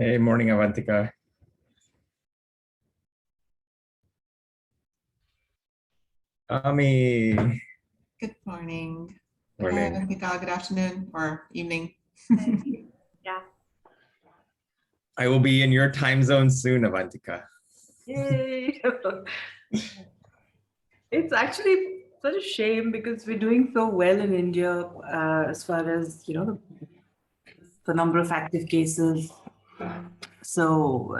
Hey, morning, Avantika. Ami. Good morning. Hi, Morning. Ankita. Good afternoon or evening. Yeah. I will be in your time zone soon, Avantika. Yay. It's actually such a shame because we're doing so well in India as far as, the number of active cases. So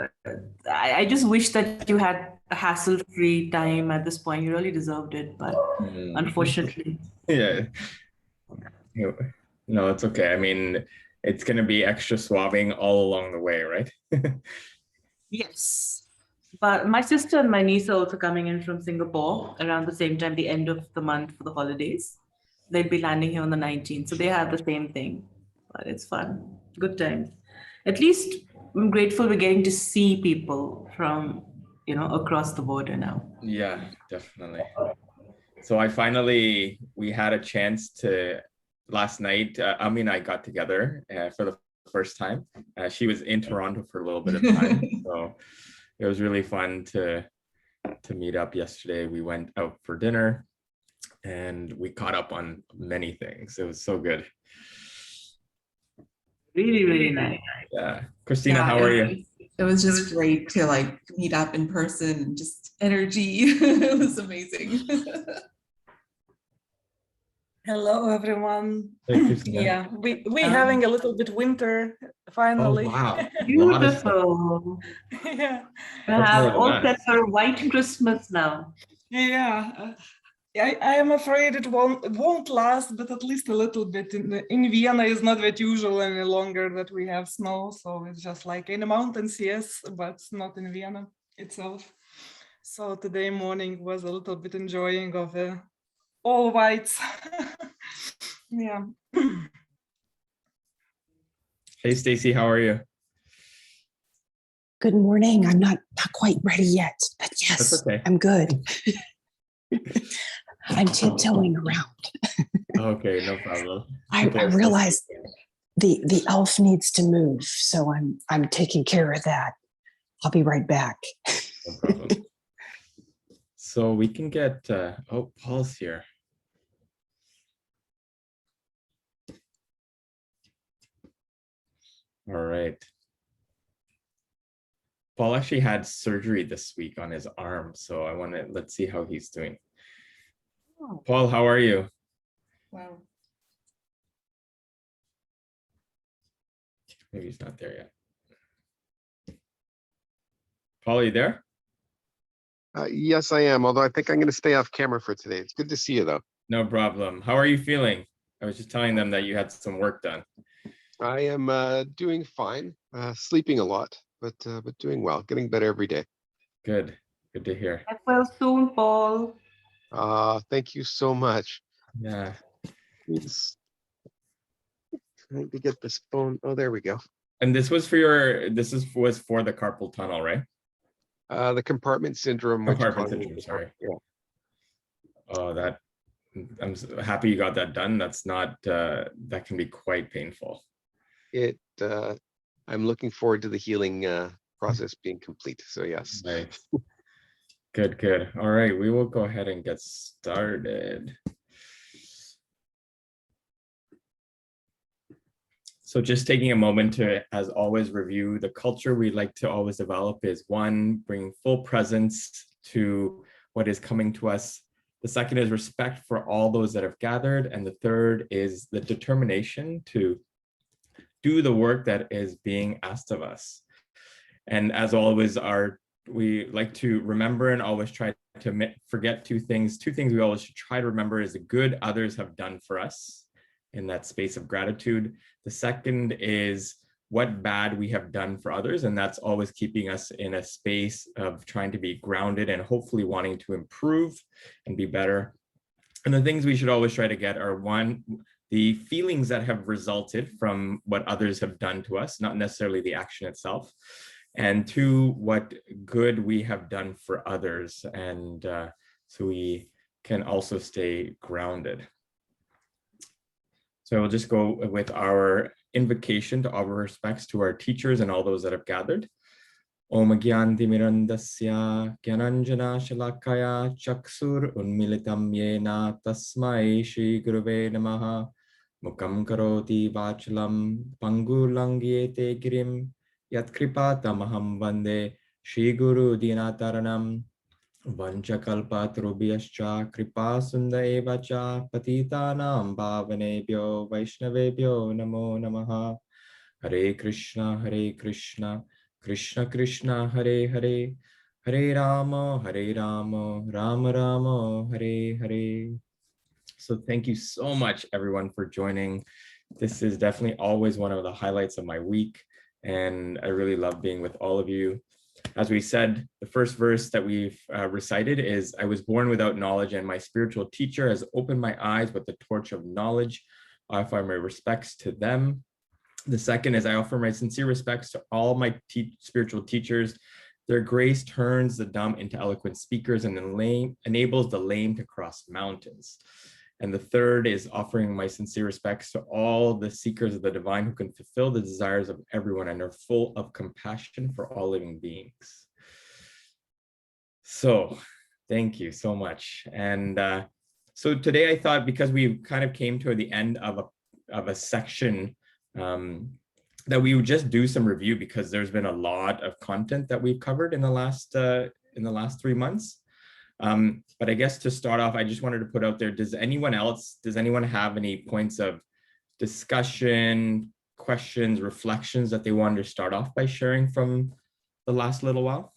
I just wish that you had a hassle-free time at this point. You really deserved it, but unfortunately. Yeah. No, it's okay. I mean, it's going to be extra swabbing all along the way, right? Yes. But my sister and my niece are also coming in from Singapore around the same time, the end of the month for the holidays. They'd be landing here on the 19th. So they have the same thing. But it's fun. Good times. At least I'm grateful we're getting to see people from, across the border now. Yeah, definitely. So we had a chance to, last night, Ami and I got together for the first time. She was in Toronto for a little bit of time. So it was really fun to meet up yesterday. We went out for dinner and we caught up on many things. It was so good. Really, really nice. Yeah. Christina, Yeah, how are you? It was just great to meet up in person, just energy. It was amazing. Hello, everyone. Hey, Christina. Yeah, we having a little bit winter Oh, finally. wow. Beautiful. Yeah, We What's more have than all that? set for a white Christmas now. yeah. I am afraid it won't last, but at least a little bit. In Vienna, is not that usual any longer that we have snow, so it's just like in the mountains, yes, but not in Vienna itself. So today morning was a little bit enjoying of all whites. Yeah. Hey, Stacy, how are you? Good morning. I'm not quite ready yet, but yes, That's okay. I'm good. I'm tiptoeing around. Okay, no problem. I realized the elf needs to move, so I'm taking care of that. I'll be right back. No problem. So we can get, oh, Paul's here. All right. Paul actually had surgery this week on his arm, so let's see how he's doing. Oh. Paul, how are you? Wow. Maybe he's not there yet. Paul, are you there? Yes, I am, although I think I'm going to stay off camera for today. It's good to see you, though. No problem. How are you feeling? I was just telling them that you had some work done. I am doing fine, sleeping a lot, but doing well, getting better every day. Good. Good to hear. Get well soon, Paul. Thank you so much. Yeah. It's trying to get this phone. Oh, there we go. And this was was for the carpal tunnel, right? The compartment syndrome. Compartment syndrome, sorry. Yeah. Oh, I'm happy you got that done. That's not, that can be quite painful. I'm looking forward to the healing process being complete. So yes. Right. Good, good. All right, we will go ahead and get started. So just taking a moment to, as always, review the culture we like to always develop is one, bring full presence to what is coming to us. The second is respect for all those that have gathered. And the third is the determination to do the work that is being asked of us. And as always, we like to remember and always try to forget two things. Two things we always should try to remember is the good others have done for us in that space of gratitude. The second is what bad we have done for others. And that's always keeping us in a space of trying to be grounded and hopefully wanting to improve and be better. And the things we should always try to get are one, the feelings that have resulted from what others have done to us, not necessarily the action itself. And two, what good we have done for others. And so we can also stay grounded. So I will just go with our invocation to offer respects to our teachers and all those that have gathered. Om Gyantimirandasya Gyananjana Shalakaya Chaksur Unmilitam Yena Tasmai Shri Guruve Namaha Mukam Karoti Vachalam Pangulangyete Girim Yat Kripatamaham Vande Shri Guru Dinataranam Vanchakalpatarubhyascha Kripa Sunda Evacha Patitanam Bhavanebhyo Vaishnavebhyo Namo Namaha Hare Krishna Krishna Krishna Hare Hare Hare Rama Rama Rama Hare Hare. So thank you so much everyone for joining. This is definitely always one of the highlights of my week, and I really love being with all of you. As we said, the first verse that we've recited is, I was born without knowledge and my spiritual teacher has opened my eyes with the torch of knowledge. I offer my respects to them. The second is, I offer my sincere respects to all my spiritual teachers. Their grace turns the dumb into eloquent speakers and enables the lame to cross mountains. And the third is offering my sincere respects to all the seekers of the divine who can fulfill the desires of everyone and are full of compassion for all living beings. So thank you so much. And so today I thought, because we kind of came to the end of a section, that we would just do some review, because there's been a lot of content that we've covered in the last 3 months. But I guess to start off, I just wanted to put out there, does anyone have any points of discussion, questions, reflections that they wanted to start off by sharing from the last little while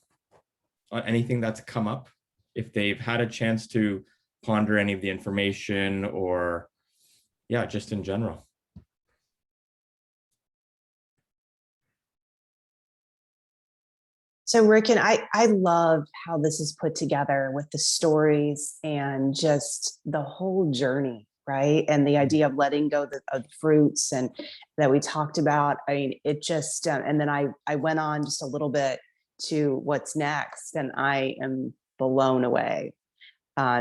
on anything that's come up, if they've had a chance to ponder any of the information, or yeah, just in general? So Ricken, I love how this is put together with the stories and just the whole journey, right? And the idea of letting go of the fruits and that we talked about. I mean, it just, and then I went on just a little bit to what's next, and I am blown away,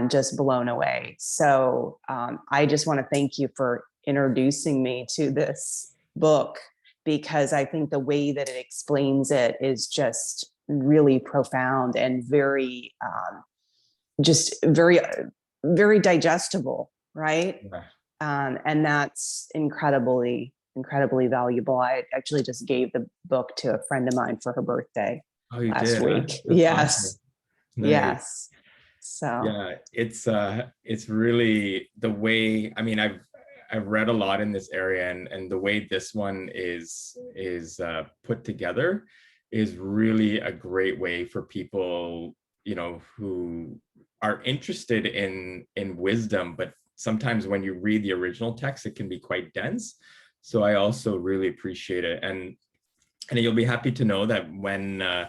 just blown away. So I just want to thank you for introducing me to this book, because I think the way that it explains it is just really profound and very, just very, very digestible, right? Yeah. And that's incredibly valuable. I actually just gave the book to a friend of mine for her birthday last week. That's Yes. awesome. Nice. Yes. So yeah, it's really the way, I mean, I've read a lot in this area, and the way this one is put together is really a great way for people, you know, who are interested in wisdom, but sometimes when you read the original text, it can be quite dense. So I also really appreciate it. And you'll be happy to know that when I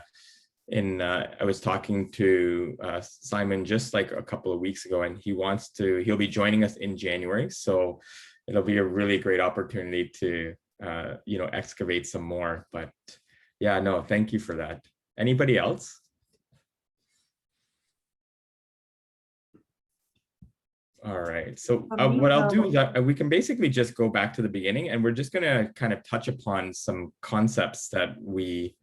was talking to Simon just like a couple of weeks ago, and he'll be joining us in January. So it'll be a really great opportunity to, you know, excavate some more. But yeah, no, thank you for that. Anybody else? All right. So what I'll do is that we can basically just go back to the beginning, and we're just going to kind of touch upon some concepts that we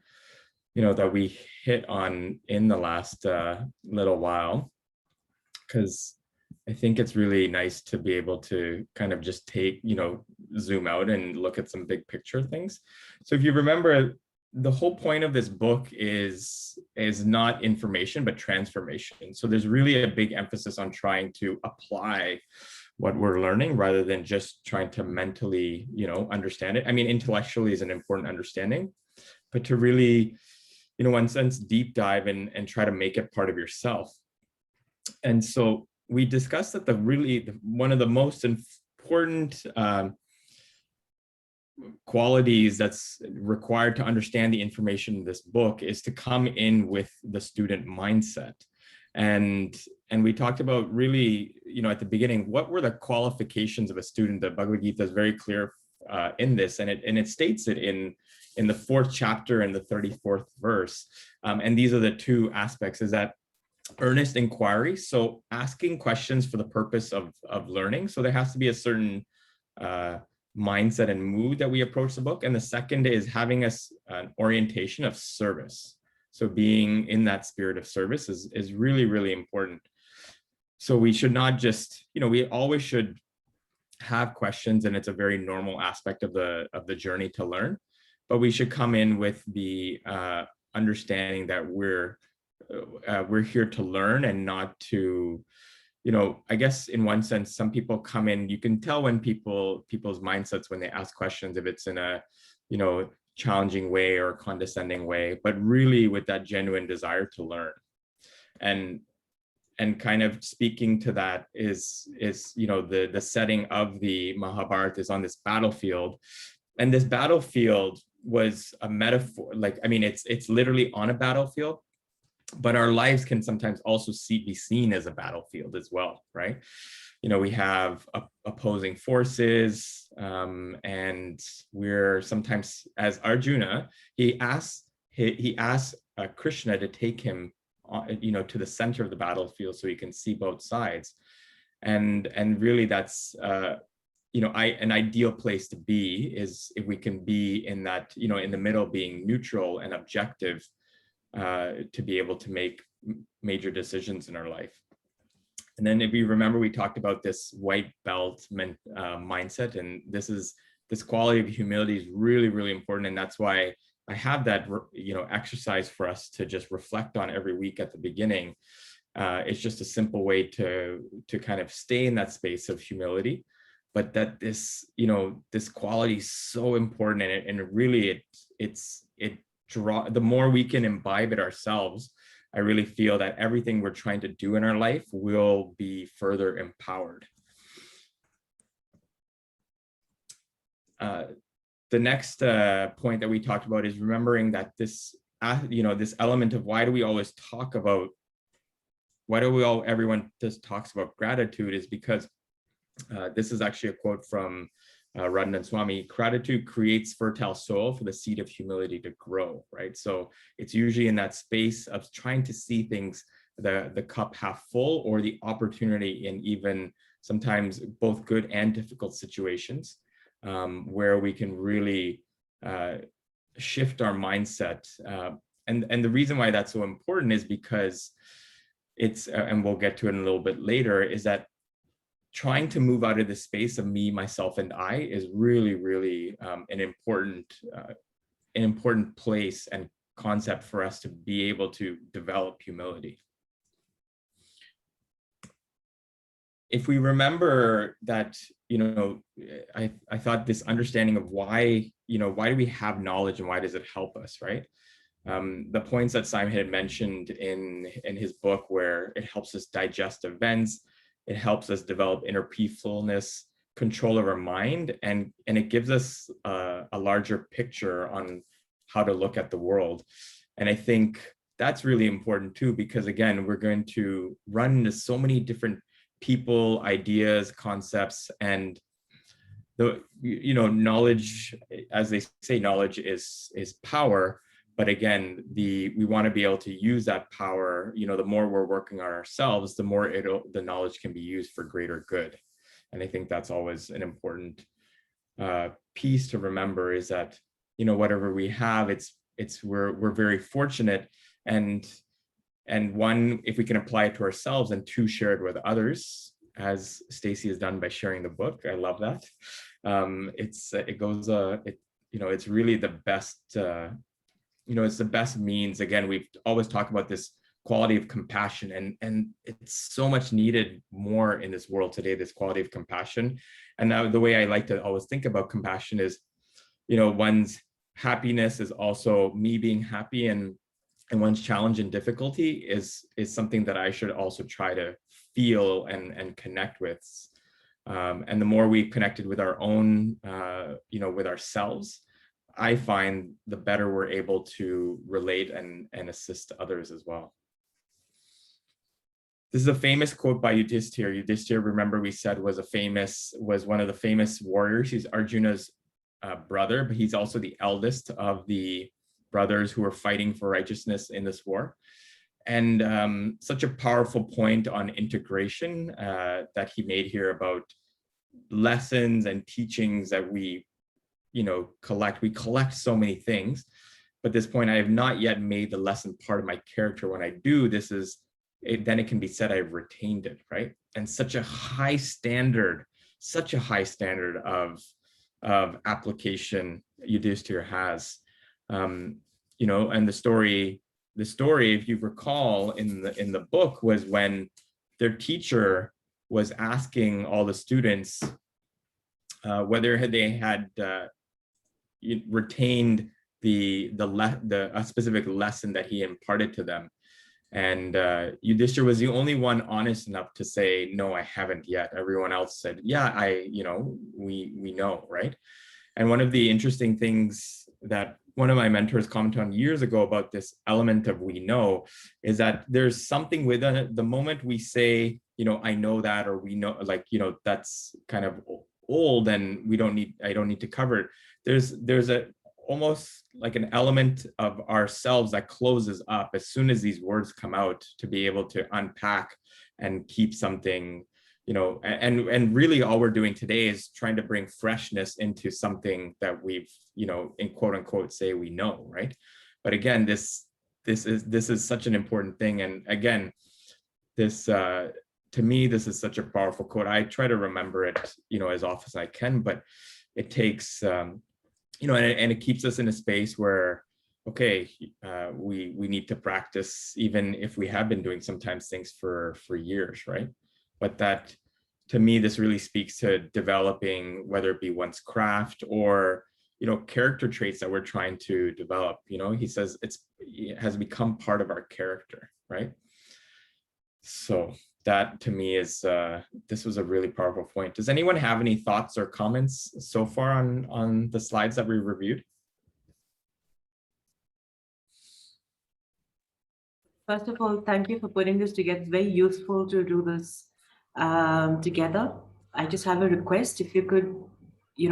hit on in the last little while, because I think it's really nice to be able to kind of just zoom out and look at some big picture things. So if you remember, the whole point of this book is not information, but transformation. So there's really a big emphasis on trying to apply what we're learning rather than just trying to mentally, you know, understand it. I mean, intellectually is an important understanding, but to really, you know, in a sense, deep dive and try to make it part of yourself. And so we discussed that one of the most important qualities that's required to understand the information in this book is to come in with the student mindset. And we talked about really, you know, at the beginning, what were the qualifications of a student? The Bhagavad Gita is very clear in this, and it states it in the 4th chapter and the 34th verse. And these are the two aspects, is that earnest inquiry, so asking questions for the purpose of learning. So there has to be a certain mindset and mood that we approach the book. And the second is having an orientation of service. So being in that spirit of service is really, really important. So we should not just, we always should have questions, and it's a very normal aspect of the journey to learn, but we should come in with the understanding that we're here to learn and not to, I guess in one sense, some people come in, you can tell when people's mindsets when they ask questions, if it's in a, challenging way or condescending way, but really with that genuine desire to learn. And kind of speaking to that is the setting of the Mahabharata is on this battlefield, and this battlefield was a metaphor. It's literally on a battlefield, but our lives can sometimes also be seen as a battlefield as well, right? We have opposing forces, and we're sometimes, as Arjuna, he asks Krishna to take him to the center of the battlefield so he can see both sides. And really that's, an ideal place to be is if we can be in that, in the middle, being neutral and objective, to be able to make major decisions in our life. And then if you remember, we talked about this white belt mindset, and this quality of humility is really, really important. And that's why I have that, exercise for us to just reflect on every week at the beginning. It's just a simple way to kind of stay in that space of humility, but that this quality is so important, and really the more we can imbibe it ourselves, I really feel that everything we're trying to do in our life will be further empowered. The next point that we talked about is remembering that this element of everyone just talks about gratitude is because this is actually a quote from Radhanan Swami: gratitude creates fertile soil for the seed of humility to grow, right? So it's usually in that space of trying to see things, the cup half full, or the opportunity in even sometimes both good and difficult situations, where we can really shift our mindset. And the reason why that's so important is because it's, and we'll get to it in a little bit later, is that trying to move out of the space of me, myself, and I is really, really an important place and concept for us to be able to develop humility. If we remember that, I thought this understanding of why do we have knowledge and why does it help us, right? The points that Simon had mentioned in his book, where it helps us digest events, it helps us develop inner peacefulness, control of our mind, and it gives us a larger picture on how to look at the world. And I think that's really important too, because again, we're going to run into so many different people, ideas, concepts, and the knowledge, as they say, knowledge is power. But again, we want to be able to use that power. The more we're working on ourselves, the more the knowledge can be used for greater good. And I think that's always an important piece to remember, is that whatever we have, we're very fortunate, and one, if we can apply it to ourselves, and two, share it with others, as Stacy has done by sharing the book. I love that. It's really the best. It's the best means. Again, we've always talked about this quality of compassion, and it's so much needed more in this world today, this quality of compassion. And now the way I like to always think about compassion is, one's happiness is also me being happy, and one's challenge and difficulty is something that I should also try to feel and connect with. And the more we've connected with our own, with ourselves, I find the better we're able to relate and assist others as well. This is a famous quote by Yudhishthira. Yudhishthira, remember we said, was one of the famous warriors. He's Arjuna's brother, but he's also the eldest of the brothers who were fighting for righteousness in this war. And such a powerful point on integration that he made here about lessons and teachings that we, collect. We collect so many things, but at this point, I have not yet made the lesson part of my character. When I do, then it can be said I've retained it, right? And such a high standard of application Yudhishthira has, and the story, if you recall in the book, was when their teacher was asking all the students whether they had retained a specific lesson that he imparted to them. And Yudhishthira was the only one honest enough to say, no, I haven't yet. Everyone else said, yeah, we know, right? And one of the interesting things that one of my mentors commented on years ago about this element of we know is that there's something within it. The moment we say, I know that, or we know, that's kind of old and I don't need to cover it. There's almost like an element of ourselves that closes up as soon as these words come out, to be able to unpack and keep something, and really all we're doing today is trying to bring freshness into something that we've, in quote unquote, say we know, right? But again, this is such an important thing. And again, this, to me, this is such a powerful quote. I try to remember it, as often as I can, but it takes, and it keeps us in a space where, okay, we need to practice, even if we have been doing sometimes things for years, right? But that, to me, this really speaks to developing, whether it be one's craft or, character traits that we're trying to develop. He says it has become part of our character, right? So that, to me, is this was a really powerful point. Does anyone have any thoughts or comments so far on the slides that we reviewed? First of all, thank you for putting this together. It's very useful to do this together. I just have a request. If you could,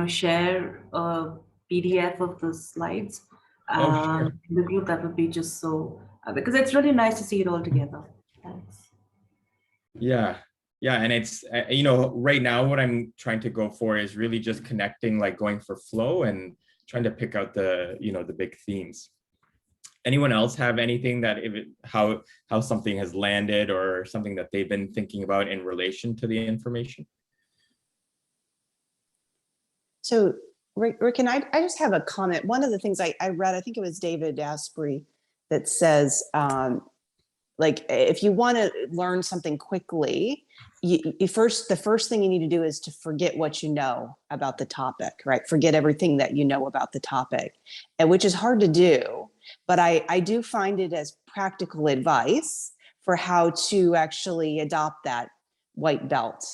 share a PDF of the slides Sure. in the group, that would be just so, because it's really nice to see it all together. Thanks. Yeah. And it's, right now what I'm trying to go for is really just connecting, like going for flow and trying to pick out the, the big themes. Anyone else have anything that how something has landed or something that they've been thinking about in relation to the information? So Rick, and I just have a comment. One of the things I read, I think it was David Asprey, that says, like, if you want to learn something quickly, the first thing you need to do is to forget what you know about the topic, right? Forget everything that you know about the topic, and which is hard to do. But I do find it as practical advice for how to actually adopt that white belt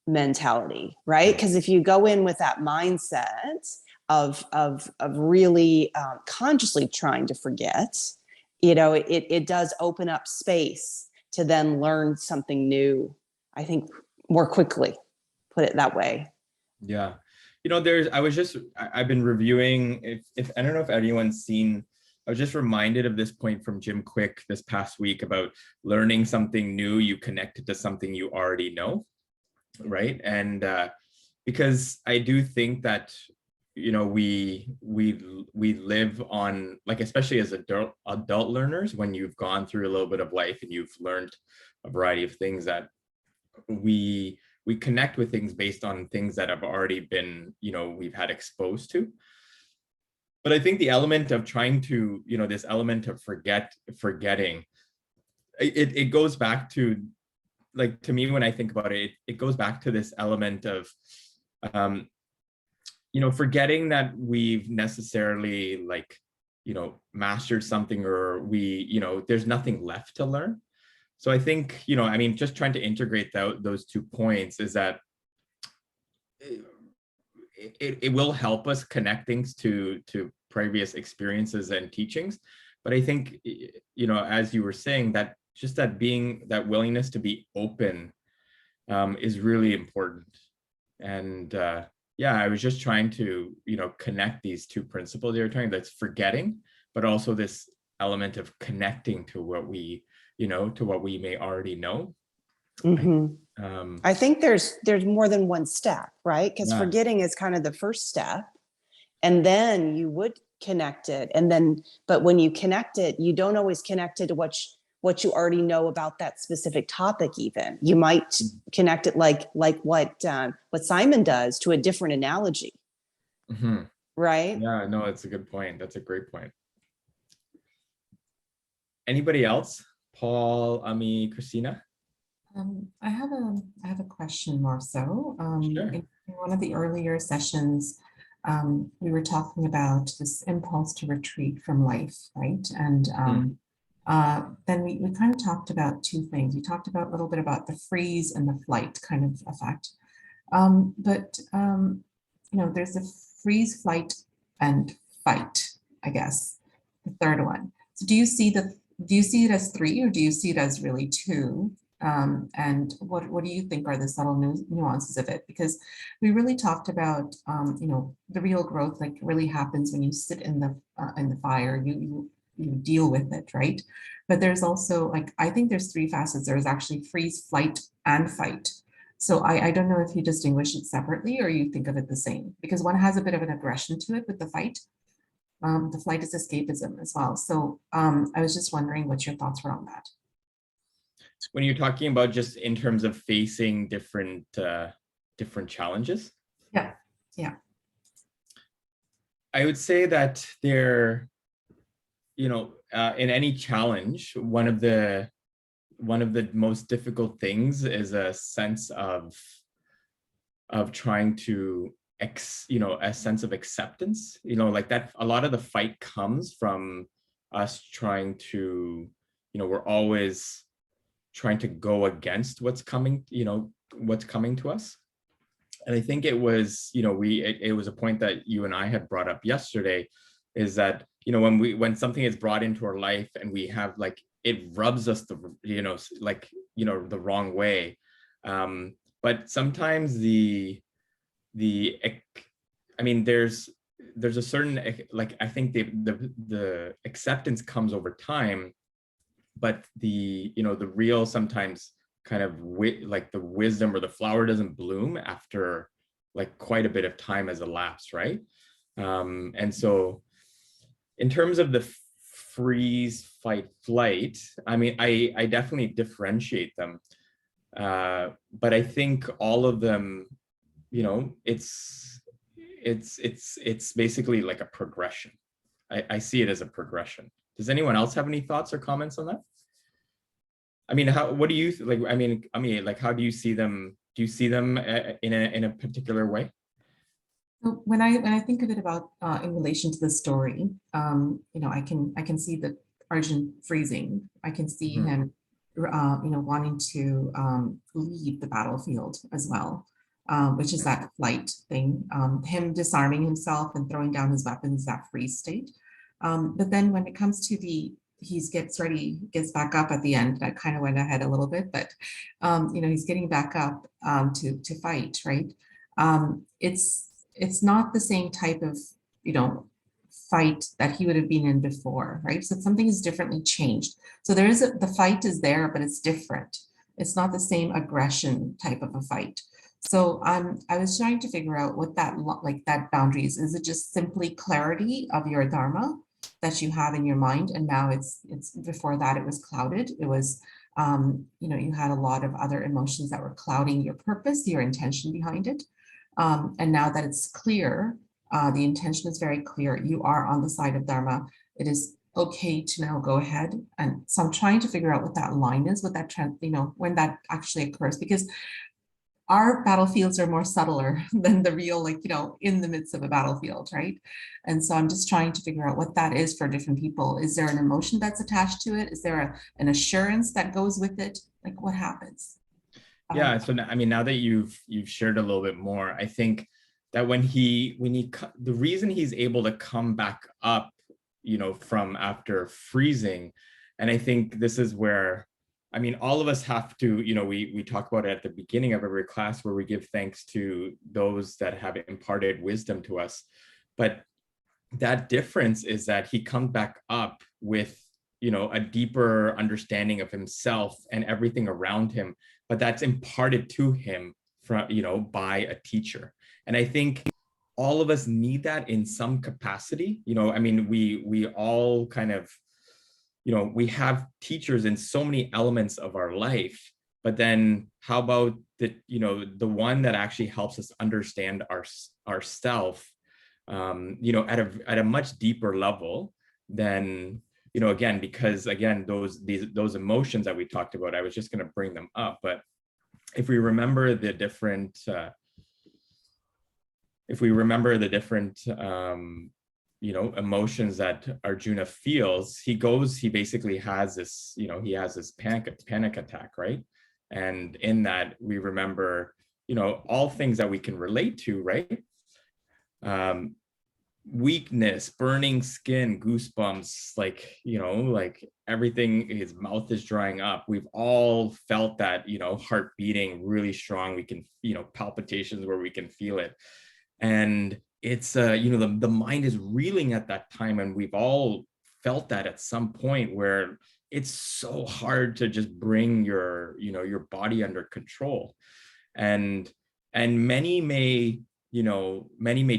mentality, right? Because if you go in with that mindset of really consciously trying to forget, it does open up space to then learn something new, I think, more quickly, put it that way. Yeah. I've been reviewing, if I don't know if anyone's seen, I was just reminded of this point from Jim Quick this past week about learning something new, you connect it to something you already know, right? And because I do think that, we live on, like, especially as adult learners, when you've gone through a little bit of life and you've learned a variety of things, that we connect with things based on things that have already been, we've had exposed to. But I think the element of trying to, this element of forgetting, it goes back to, like, to me, when I think about it, it goes back to this element of, forgetting that we've necessarily, like, mastered something, or there's nothing left to learn. So I think, just trying to integrate those 2 points is that it will help us connect things to previous experiences and teachings. But I think, as you were saying, that just that willingness to be open is really important. And I was just trying to, connect these 2 principles you're talking, that's forgetting, but also this element of connecting to what we, to what we may already know. Mhm. Um, I think there's more than one step, right? Because Yeah. forgetting is kind of the first step, and then you would connect it, and then but when you connect it, you don't always connect it to what you already know about that specific topic. Even you might connect it like what Simon does to a different analogy, mhm. right? Yeah, no, that's a good point. That's a great point. Anybody else? Paul, Ami, Christina? I have a question more so. Sure. In one of the earlier sessions, we were talking about this impulse to retreat from life, right? And then we kind of talked about two things. We talked about a little bit about the freeze and the flight kind of effect. There's a freeze, flight, and fight, I guess, the third one. So do you see it as three, or do you see it as really two? And what do you think are the subtle nuances of it? Because we really talked about, the real growth like really happens when you sit in the fire, you deal with it, right? But there's also like, I think there's three facets. There's actually freeze, flight, and fight. So I don't know if you distinguish it separately or you think of it the same, because one has a bit of an aggression to it with the fight. The flight is escapism as well. So I was just wondering what your thoughts were on that. When you're talking about just in terms of facing different challenges, Yeah, yeah. I would say that in any challenge, one of the most difficult things is a sense of trying to a sense of acceptance, like that. A lot of the fight comes from us trying to, we're always trying to go against what's coming to us. And I think it was, it was a point that you and I had brought up yesterday, is that, when something is brought into our life and we have like, it rubs us the wrong way. But sometimes there's a certain, like, I think the acceptance comes over time, but the real sometimes kind of like the wisdom or the flower doesn't bloom after like quite a bit of time has elapsed, right? And so in terms of the freeze, fight, flight, I definitely differentiate them. But I think all of them, it's basically like a progression. I see it as a progression. Does anyone else have any thoughts or comments on that? What do you like? Like, how do you see them? Do you see them in a particular way? When I think of it about in relation to the story, I can see the Arjun freezing. I can see him, wanting to leave the battlefield as well, which is that flight thing. Him disarming himself and throwing down his weapons, that freeze state. But then when it comes to gets back up at the end. That kind of went ahead a little bit, but he's getting back up to fight, right? It's not the same type of fight that he would have been in before, right? So something is differently changed. So the fight is there, but it's different. It's not the same aggression type of a fight. So I was trying to figure out what that boundary is. Is it just simply clarity of your dharma that you have in your mind, and now it's before that it was clouded. It was you had a lot of other emotions that were clouding your purpose, your intention behind it. And now that it's clear, the intention is very clear, you are on the side of dharma, it is okay to now go ahead. And so I'm trying to figure out what that line is, what that trend, when that actually occurs, because our battlefields are more subtler than the real, in the midst of a battlefield, right? And so I'm just trying to figure out what that is for different people. Is there an emotion that's attached to it? Is there an assurance that goes with it? Like, what happens? Yeah, so now that you've shared a little bit more, I think that the reason he's able to come back up, from after freezing, and I think this is where, all of us have to, we talk about it at the beginning of every class where we give thanks to those that have imparted wisdom to us. But that difference is that he comes back up with a deeper understanding of himself and everything around him, but that's imparted to him from, by a teacher. And I think all of us need that in some capacity. I mean, we all kind of, we have teachers in so many elements of our life, but then how about the one that actually helps us understand ourself, at a much deeper level than, again, because again, those emotions that we talked about, I was just going to bring them up, but if we remember the different, emotions that Arjuna feels, he basically has this, he has this panic attack, right? And in that we remember, all things that we can relate to, right? Weakness, burning skin, goosebumps, like everything, his mouth is drying up. We've all felt that, heart beating really strong. We can, palpitations where we can feel it. And it's, the mind is reeling at that time. And we've all felt that at some point where it's so hard to just bring your body under control. And many may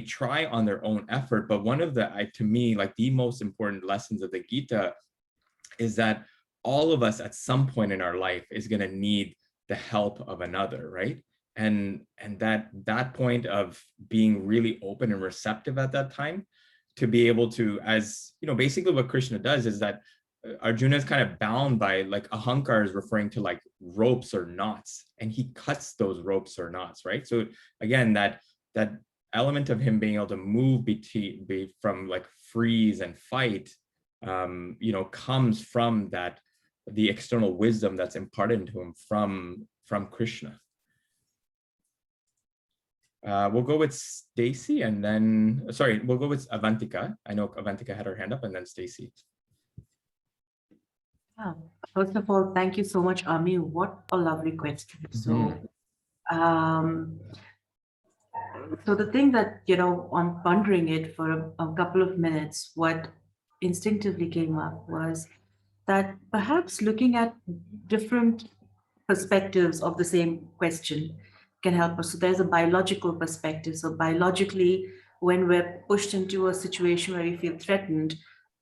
try on their own effort, but one of to me, like the most important lessons of the Gita is that all of us at some point in our life is going to need the help of another, right? And that point of being really open and receptive at that time to be able to, as basically what Krishna does is that Arjuna is kind of bound by, like, ahankar is referring to like ropes or knots, and he cuts those ropes or knots, right? So again, that element of him being able to move from like freeze and fight, comes from the external wisdom that's imparted to him from Krishna. We'll go with Stacy, and then, sorry, we'll go with Avantika. I know Avantika had her hand up, and then Stacy. First of all, thank you so much, Ami. What a lovely question. So the thing that, on pondering it for a couple of minutes, what instinctively came up was that perhaps looking at different perspectives of the same question can help us. So there's a biological perspective. So biologically, when we're pushed into a situation where we feel threatened,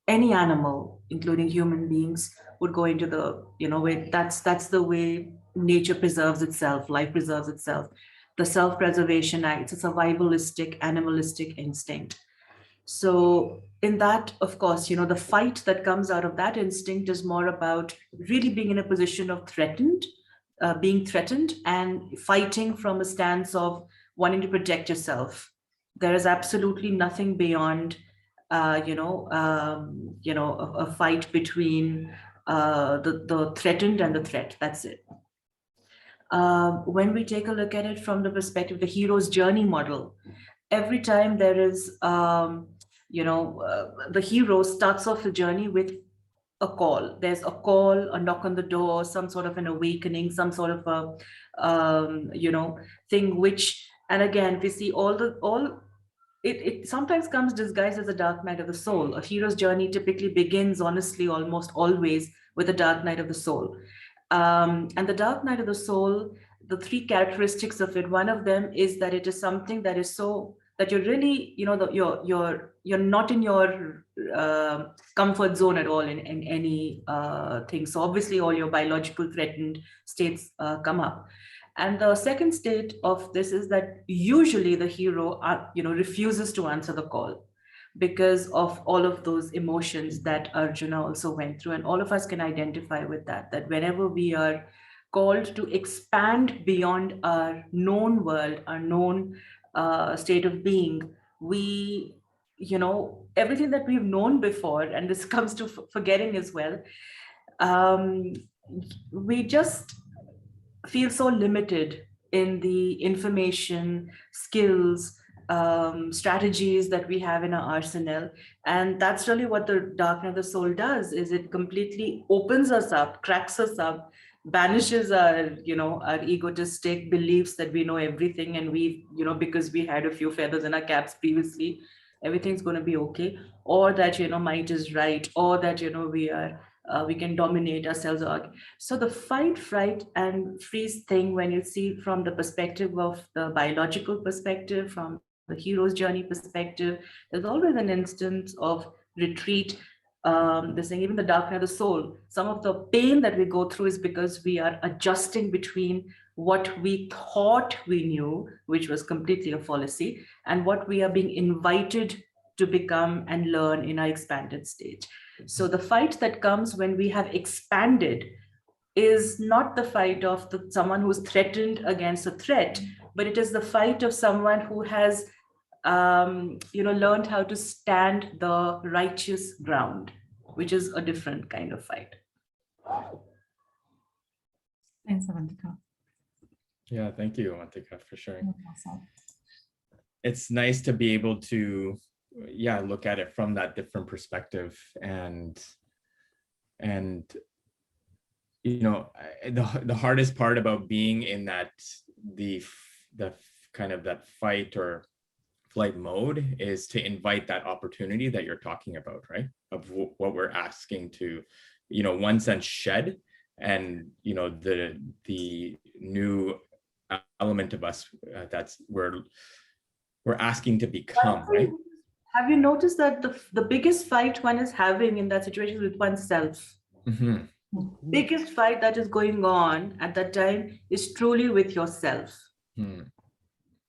any animal, including human beings, would go into the, way that's the way nature preserves itself, life preserves itself. The self-preservation act, it's a survivalistic, animalistic instinct. So in that, of course, the fight that comes out of that instinct is more about really being in a position of being threatened and fighting from a stance of wanting to protect yourself. There is absolutely nothing beyond, a fight between the threatened and the threat. That's it. When we take a look at it from the perspective, the hero's journey model, every time there is, the hero starts off the journey with a call. There's a call, a knock on the door, some sort of an awakening, some sort of a, thing which, and again, we see it sometimes comes disguised as a dark night of the soul. A hero's journey typically begins, honestly, almost always with a dark night of the soul. And the dark night of the soul, the three characteristics of it, one of them is that it is something that is so that you're really, you're not in your comfort zone at all in any thing. So obviously all your biological threatened states come up. And the second state of this is that usually the hero, refuses to answer the call because of all of those emotions that Arjuna also went through. And all of us can identify with that whenever we are called to expand beyond our known world, our known state of being, we, everything that we've known before, and this comes to forgetting as well, we just feel so limited in the information, skills, strategies that we have in our arsenal. And that's really what the dark night of the soul does, is it completely opens us up, cracks us up, banishes our, our egotistic beliefs that we know everything, and we, because we had a few feathers in our caps previously, everything's going to be okay, or that, might is right, or that, we are we can dominate ourselves. So the fight, fright, and freeze thing, when you see from the perspective of the biological perspective, from the hero's journey perspective, there's always an instance of retreat. They're saying even the dark night of the soul, some of the pain that we go through is because we are adjusting between what we thought we knew, which was completely a fallacy, and what we are being invited to become and learn in our expanded stage. So the fight that comes when we have expanded is not the fight of someone who's threatened against a threat, but it is the fight of someone who has learned how to stand the righteous ground, which is a different kind of fight. Thanks, Avantika. Yeah, thank you, Avantika, for sharing. Awesome. It's nice to be able to, look at it from that different perspective, and the hardest part about being in that the kind of that fight or flight mode is to invite that opportunity that you're talking about, right? Of what we're asking to, one sense shed, and the new element of us that's we're asking to become, right? Have you noticed that the biggest fight one is having in that situation is with oneself? Mm-hmm. Biggest fight that is going on at that time is truly with yourself.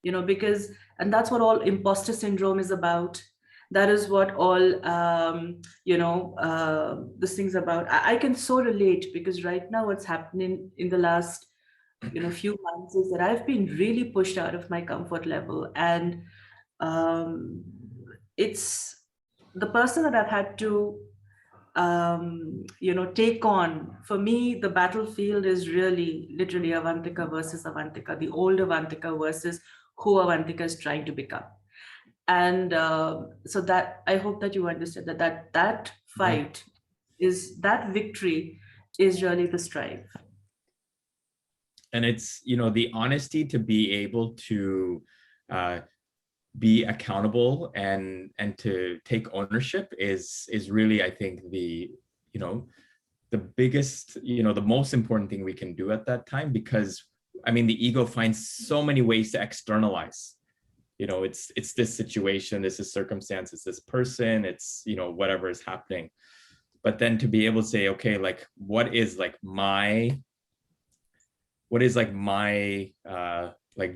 Because, and that's what all imposter syndrome is about. That is what all, this thing's about. I can so relate, because right now what's happening in the last, few months is that I've been really pushed out of my comfort level. And it's the person that I've had to, take on. For me, the battlefield is really literally Avantika versus Avantika, the old Avantika versus who Avantika is trying to become. And so that, I hope that you understand that fight is, that victory is really the strive. And it's, the honesty to be able to be accountable and to take ownership is really, I think, the biggest, the most important thing we can do at that time, because the ego finds so many ways to externalize. It's this situation, this is circumstance, it's this person, it's whatever is happening. But then to be able to say, okay, like what is my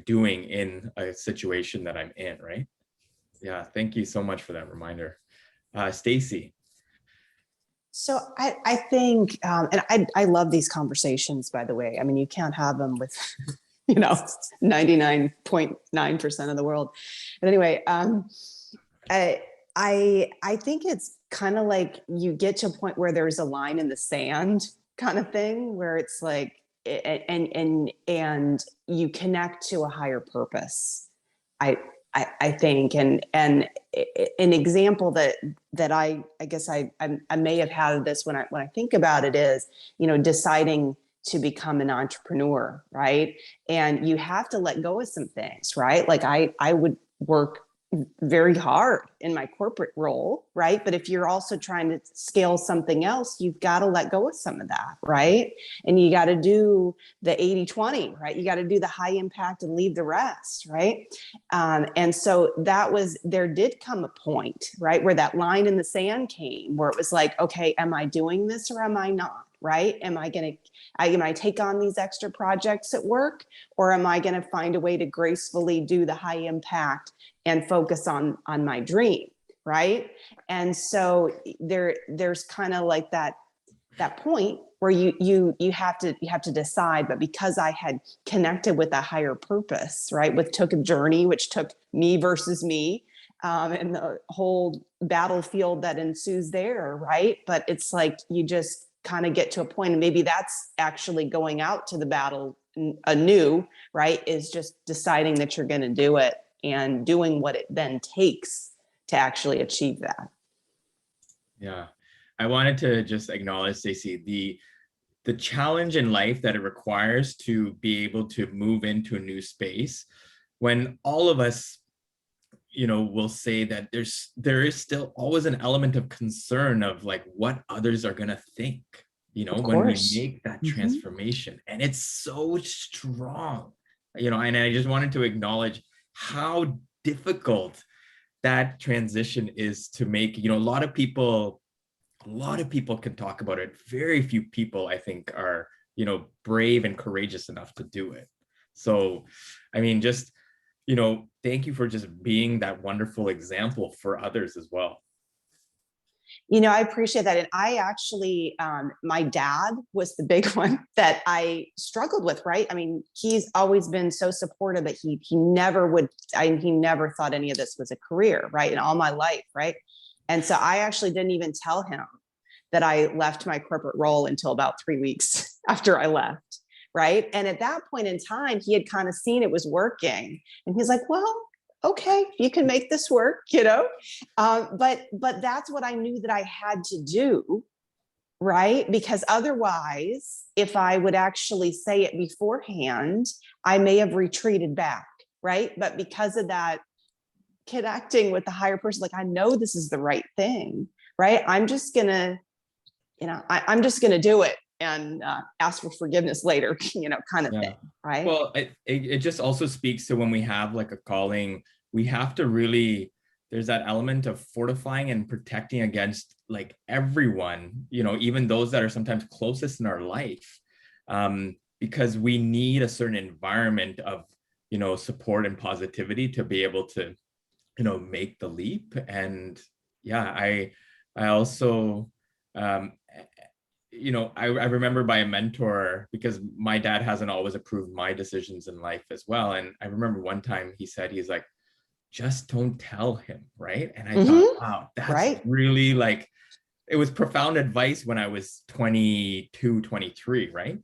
doing in a situation that I'm in, right? Yeah, thank you so much for that reminder. Stacy. So I think, and I love these conversations, by the way. You can't have them with, 99.9% of the world. But anyway, I think it's kind of like you get to a point where there's a line in the sand kind of thing, where it's like, and you connect to a higher purpose. I think, and an example that I guess I may have had this when I think about it is, deciding to become an entrepreneur, right? And you have to let go of some things, right? Like I would work very hard in my corporate role, right? But if you're also trying to scale something else, you've got to let go of some of that, right? And you got to do the 80-20, right? You got to do the high impact and leave the rest, right? And so there did come a point, right, where that line in the sand came, where it was like, okay, am I doing this or am I not, right? Am I take on these extra projects at work, or am I going to find a way to gracefully do the high impact and focus on my dream, right? And so there's kind of like that point where you have to decide. But because I had connected with a higher purpose, right, took a journey, which took me versus me, and the whole battlefield that ensues there, right? But it's like you just kind of get to a point, and maybe that's actually going out to the battle anew, right? Is just deciding that you're going to do it and doing what it then takes to actually achieve that. Yeah, I wanted to just acknowledge, Stacey, the challenge in life that it requires to be able to move into a new space when all of us, will say that there is still always an element of concern of like what others are going to think, when we course. make that Mhm. transformation. And it's so strong, and I just wanted to acknowledge how difficult that transition is to make. A lot of people can talk about it. Very few people, I think, are, brave and courageous enough to do it. So, I mean, just, thank you for just being that wonderful example for others as well. I appreciate that. And I actually, my dad was the big one that I struggled with, right? I mean, he's always been so supportive, but he never would, he never thought any of this was a career, right? In all my life, right? And so I actually didn't even tell him that I left my corporate role until about 3 weeks after I left, right? And at that point in time, he had kind of seen it was working. And he's like, well, okay, you can make this work, but that's what I knew that I had to do, right? Because otherwise, if I would actually say it beforehand, I may have retreated back, right? But because of that connecting with the higher person, like, I know this is the right thing, right? I'm just gonna, I'm just gonna do it and ask for forgiveness later, kind of thing, right? Well, it just also speaks to when we have like a calling, we have to really, there's that element of fortifying and protecting against like everyone, even those that are sometimes closest in our life, because we need a certain environment of, support and positivity to be able to, make the leap. And I also, I remember by a mentor, because my dad hasn't always approved my decisions in life as well. And I remember one time he said, he's like, just don't tell him, right? And I thought, wow, that's right. Really like, it was profound advice when I was 22, 23, right?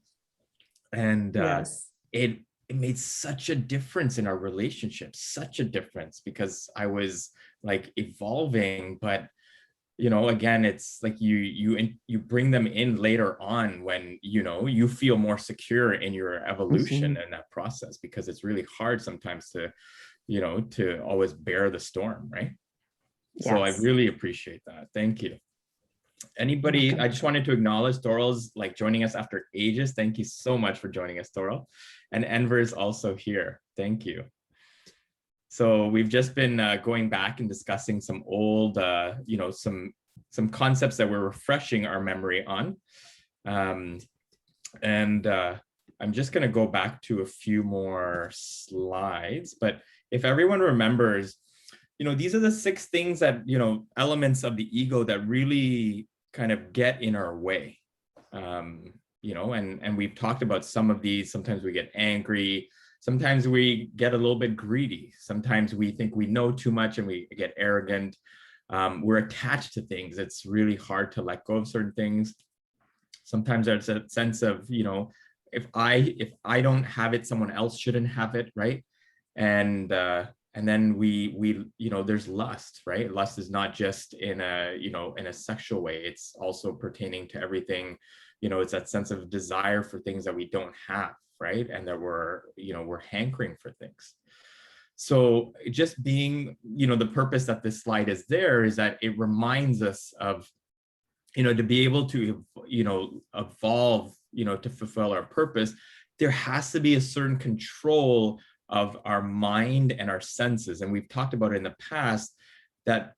And Yes. It made such a difference in our relationship, such a difference, because I was like evolving, but again, it's like you bring them in later on when, you feel more secure in your evolution in that process, because it's really hard sometimes to, to always bear the storm, right? Yes. So I really appreciate that. Thank you. Anybody, I just wanted to acknowledge Doral's like joining us after ages. Thank you so much for joining us, Doral. And Enver is also here. Thank you. So we've just been going back and discussing some old, some concepts that we're refreshing our memory on. I'm just going to go back to a few more slides. But if everyone remembers, these are the 6 things that, elements of the ego that really kind of get in our way. And we've talked about some of these. Sometimes we get angry. Sometimes we get a little bit greedy. Sometimes we think we know too much and we get arrogant. We're attached to things. It's really hard to let go of certain things. Sometimes there's a sense of, if I don't have it, someone else shouldn't have it, right? And then we there's lust, right? Lust is not just in a sexual way. It's also pertaining to everything. It's that sense of desire for things that we don't have, right? And that we're hankering for things. So just being, the purpose that this slide is there is that it reminds us of, to be able to, evolve, to fulfill our purpose, there has to be a certain control of our mind and our senses. And we've talked about it in the past that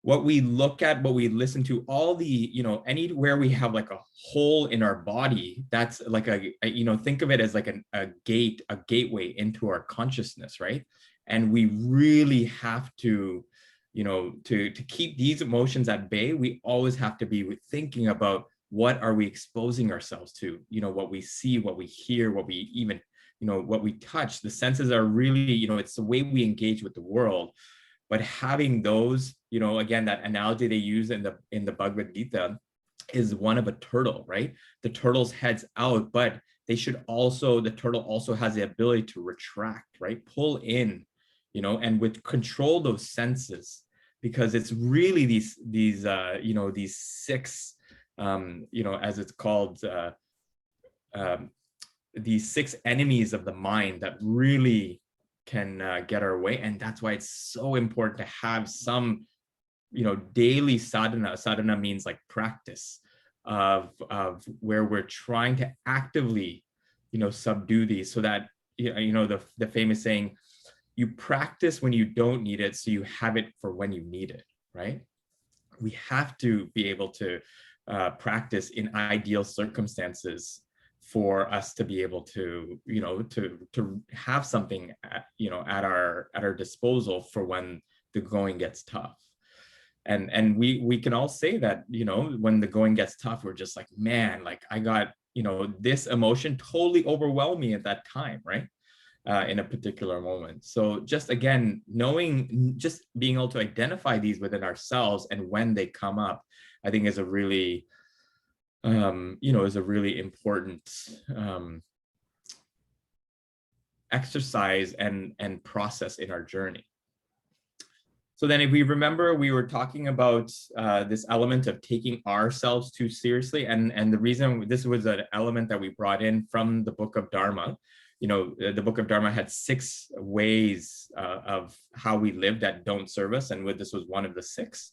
what we look at, what we listen to, all the, anywhere we have like a hole in our body, that's like think of it as like a gateway into our consciousness, right? And we really have to, to keep these emotions at bay, we always have to be thinking about what are we exposing ourselves to, what we see, what we hear, what we even, what we touch. The senses are really, it's the way we engage with the world. But having those, again, that analogy they use in the Bhagavad Gita is one of a turtle, right? The turtle's head's out, but the turtle also has the ability to retract, right? Pull in, and with control those senses, because it's really these 6, as it's called, these 6 enemies of the mind that really get our way. And that's why it's so important to have some, daily sadhana. Sadhana means like practice of where we're trying to actively, subdue these, so that, the famous saying, you practice when you don't need it, so you have it for when you need it, right? We have to be able to practice in ideal circumstances for us to be able to, to have something, at our disposal for when the going gets tough. And we can all say that, when the going gets tough, we're just like, man, like I got, this emotion totally overwhelmed me at that time, right? In a particular moment. So just again, just being able to identify these within ourselves and when they come up, I think is a really, important exercise and process in our journey. So then if we remember, we were talking about this element of taking ourselves too seriously. And the reason this was an element that we brought in from the Book of Dharma. The Book of Dharma had 6 ways of how we live that don't serve us. And this was one of the 6.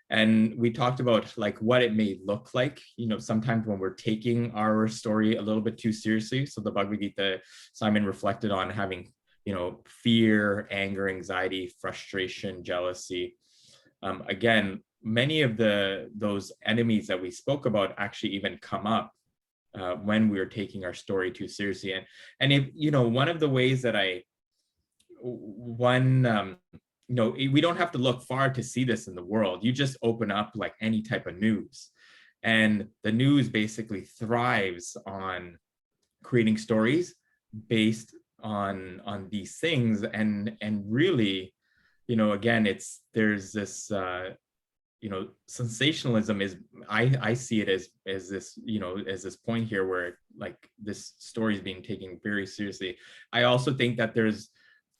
And we talked about like what it may look like, sometimes when we're taking our story a little bit too seriously. So the Bhagavad Gita, Simon reflected on having, fear, anger, anxiety, frustration, jealousy. Again, many of those enemies that we spoke about actually even come up when we are taking our story too seriously. And if, one of the ways that we don't have to look far to see this in the world. You just open up like any type of news, and the news basically thrives on creating stories based on these things. And really, again, there's this, sensationalism is, I see it as this, as this point here where like this story is being taken very seriously. I also think that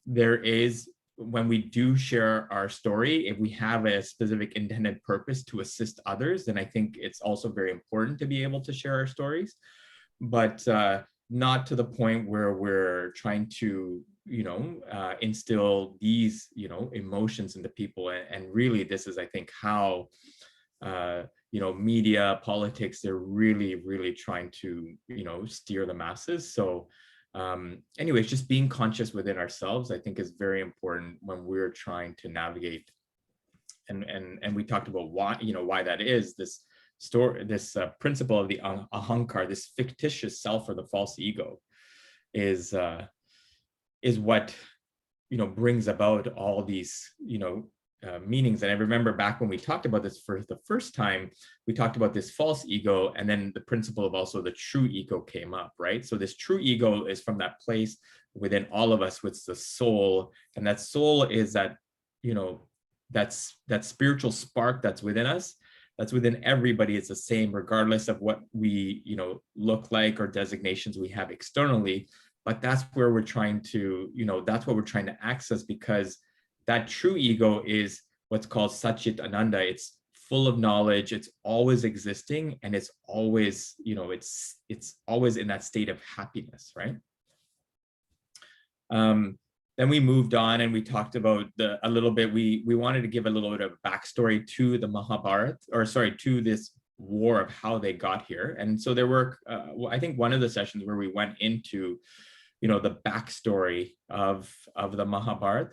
there is, when we do share our story, if we have a specific intended purpose to assist others, then I think it's also very important to be able to share our stories, but not to the point where we're trying to, instill these, emotions into people. And really, this is, I think, how, media, politics, they're really, really trying to, steer the masses. So anyways, just being conscious within ourselves, I think, is very important when we're trying to navigate. And we talked about why that is. This principle of the ahankar, this fictitious self or the false ego, is what brings about all these meanings. And I remember back when we talked about this for the first time, we talked about this false ego, and then the principle of also the true ego came up, right? So this true ego is from that place within all of us, with the soul, and that soul is that that's that spiritual spark that's within us. That's within everybody. It's the same regardless of what we look like or designations we have externally. But that's where we're trying to, that's what we're trying to access, because that true ego is what's called Satchit Ananda. It's full of knowledge. It's always existing, and it's always, it's always in that state of happiness, right? Then we moved on and we talked about a little bit. We wanted to give a little bit of backstory to the Mahabharata, to this war, of how they got here. And so there were, I think, one of the sessions where we went into, the backstory of the Mahabharata.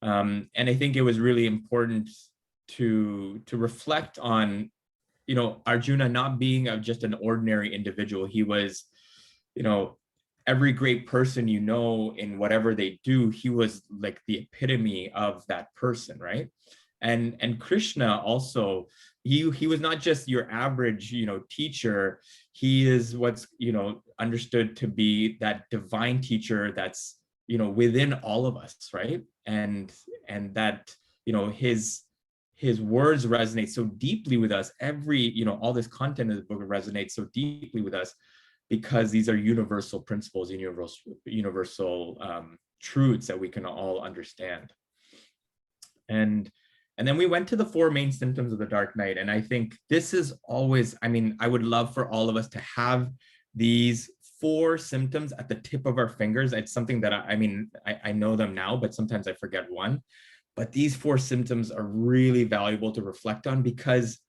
And I think it was really important to reflect on, Arjuna not being just an ordinary individual. He was, every great person, in whatever they do, he was like the epitome of that person, right? And Krishna also, he was not just your average, teacher. He is what's, understood to be that divine teacher that's, within all of us, right? And that, his words resonate so deeply with us. All this content of the book resonates so deeply with us, because these are universal principles, universal truths that we can all understand. And then we went to the 4 main symptoms of the dark night. And I think this is always, I would love for all of us to have these 4 symptoms at the tip of our fingers. It's something that I mean, I know them now, but sometimes I forget one. But these 4 symptoms are really valuable to reflect on, because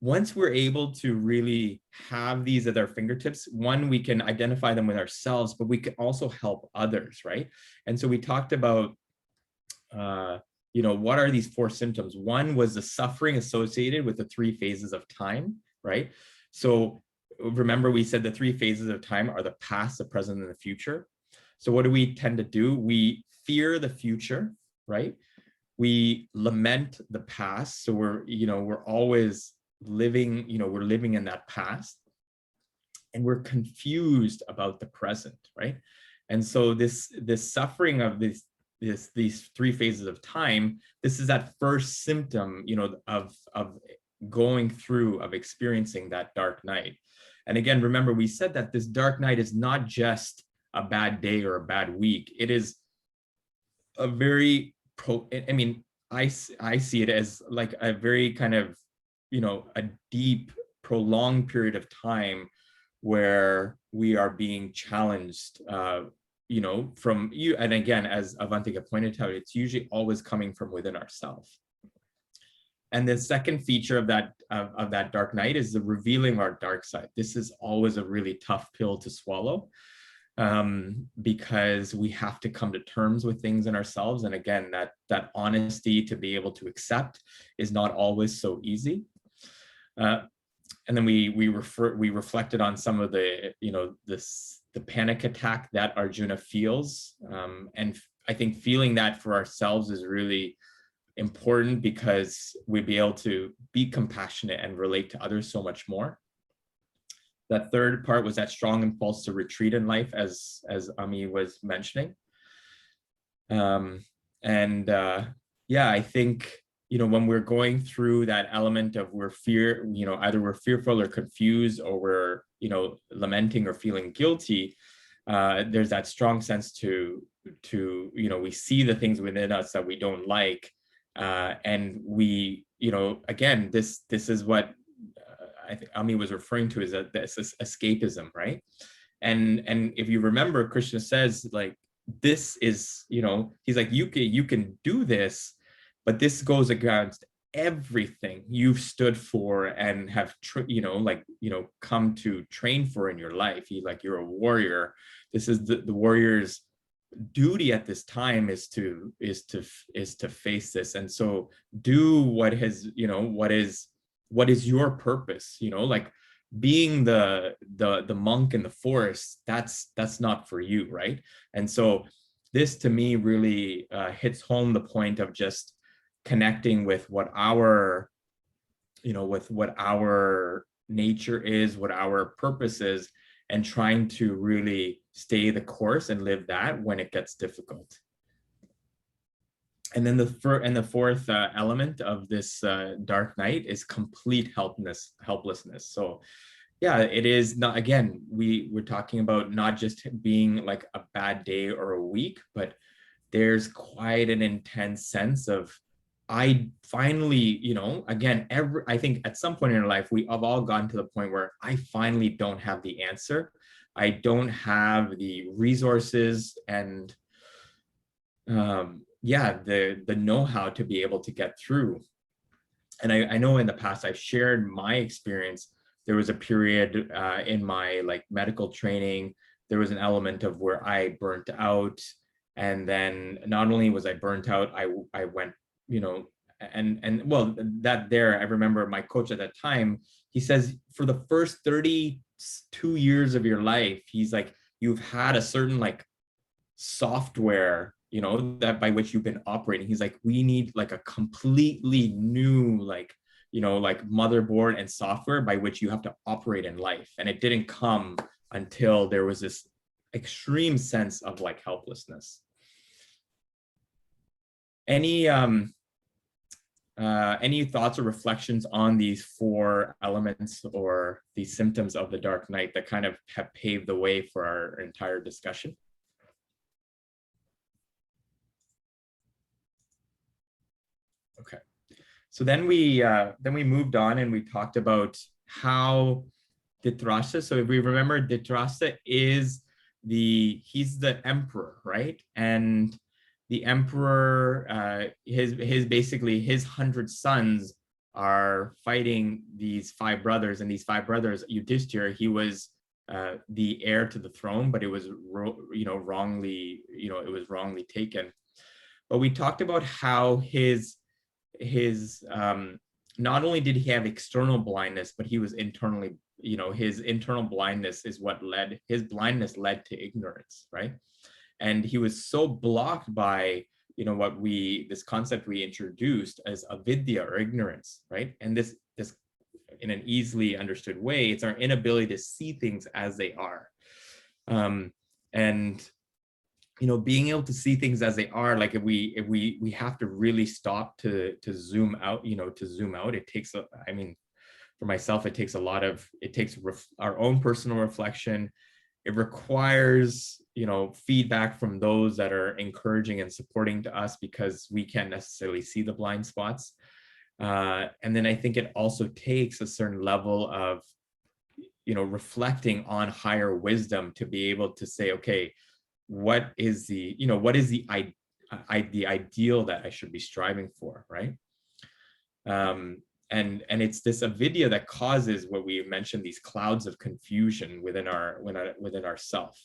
once we're able to really have these at our fingertips, one, we can identify them with ourselves, but we can also help others, right? And so we talked about, you know, what are these 4 symptoms? One was the suffering associated with the 3 phases of time, right? So remember, we said the 3 phases of time are the past, the present, and the future. So what do we tend to do? We fear the future, right? We lament the past. So we're always living, we're living in that past, and we're confused about the present, right? And so this suffering of these 3 phases of time, this is that first symptom, of going through, of experiencing that dark night. And again, remember, we said that this dark night is not just a bad day or a bad week. It is a very I see it as like a very kind of, a deep, prolonged period of time where we are being challenged, from you. And again, as Avantika pointed out, it's usually always coming from within ourselves. And the second feature of that dark night is the revealing our dark side. This is always a really tough pill to swallow, because we have to come to terms with things in ourselves. And again, that honesty to be able to accept is not always so easy. And then we reflected on some of the, the panic attack that Arjuna feels. And I think feeling that for ourselves is really important, because we'd be able to be compassionate and relate to others so much more. That third part was that strong impulse to retreat in life, as Ami was mentioning. Yeah, I think, when we're going through that element of either we're fearful or confused, or we're, lamenting or feeling guilty, there's that strong sense to, we see the things within us that we don't like. And we, again, this is what I think Ami was referring to, is that this is escapism, right? And if you remember, Krishna says, like, this is, he's like, you can do this, but this goes against everything you've stood for and have, come to train for in your life. You're a warrior. This is the warrior's duty at this time is to face this. And so do what is your purpose, like being the monk in the forest, that's not for you, right? And so this to me really hits home the point of just connecting with what our nature is, what our purpose is, and trying to really stay the course and live that when it gets difficult. And then the fourth element of this dark night is complete helplessness. So yeah, it is not, again, we're talking about not just being like a bad day or a week, but there's quite an intense sense of, I finally, again, I think at some point in our life, we have all gotten to the point where I finally don't have the answer. I don't have the resources and the know-how to be able to get through. And I know in the past I've shared my experience. There was a period in my medical training, there was an element of where I burnt out. And then not only was I burnt out, I went, I remember my coach at that time, he says, for the first 32 years of your life, he's like, you've had a certain software, that by which you've been operating. He's like, we need a completely new, motherboard and software by which you have to operate in life. And it didn't come until there was this extreme sense of helplessness. Any thoughts or reflections on these 4 elements or these symptoms of the dark night that kind of have paved the way for our entire discussion? Okay, so then we moved on and we talked about how Dhritarashtra. So if we remember, Dhritarashtra is he's the emperor, right? And the emperor, his basically his 100 sons are fighting these 5 brothers, and these 5 brothers, Yudhishthira, he was the heir to the throne, but it was wrongly, it was wrongly taken. But we talked about how his not only did he have external blindness, but he was internally, his internal blindness is what his blindness led to ignorance, right? And he was so blocked by, this concept we introduced as avidya, or ignorance, right? And this in an easily understood way, it's our inability to see things as they are. And being able to see things as they are, like if we have to really stop to zoom out, it takes, for myself, it takes our own personal reflection. It requires, feedback from those that are encouraging and supporting to us, because we can't necessarily see the blind spots. And then I think it also takes a certain level of, reflecting on higher wisdom to be able to say, okay, what is the ideal that I should be striving for, right? And it's this avidya that causes what we mentioned, these clouds of confusion within our self.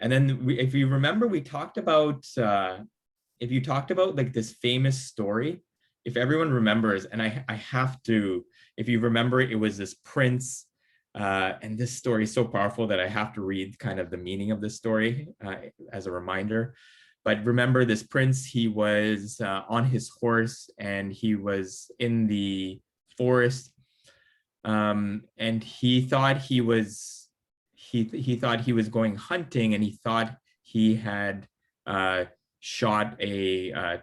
And then if you remember, we talked about, if you talked about like this famous story, if everyone remembers, and I have to, if you remember, it was this prince, and this story is so powerful that I have to read kind of the meaning of this story as a reminder. But remember, this prince, he was on his horse, and he was in the forest, and he thought he was going hunting, and he thought he had shot a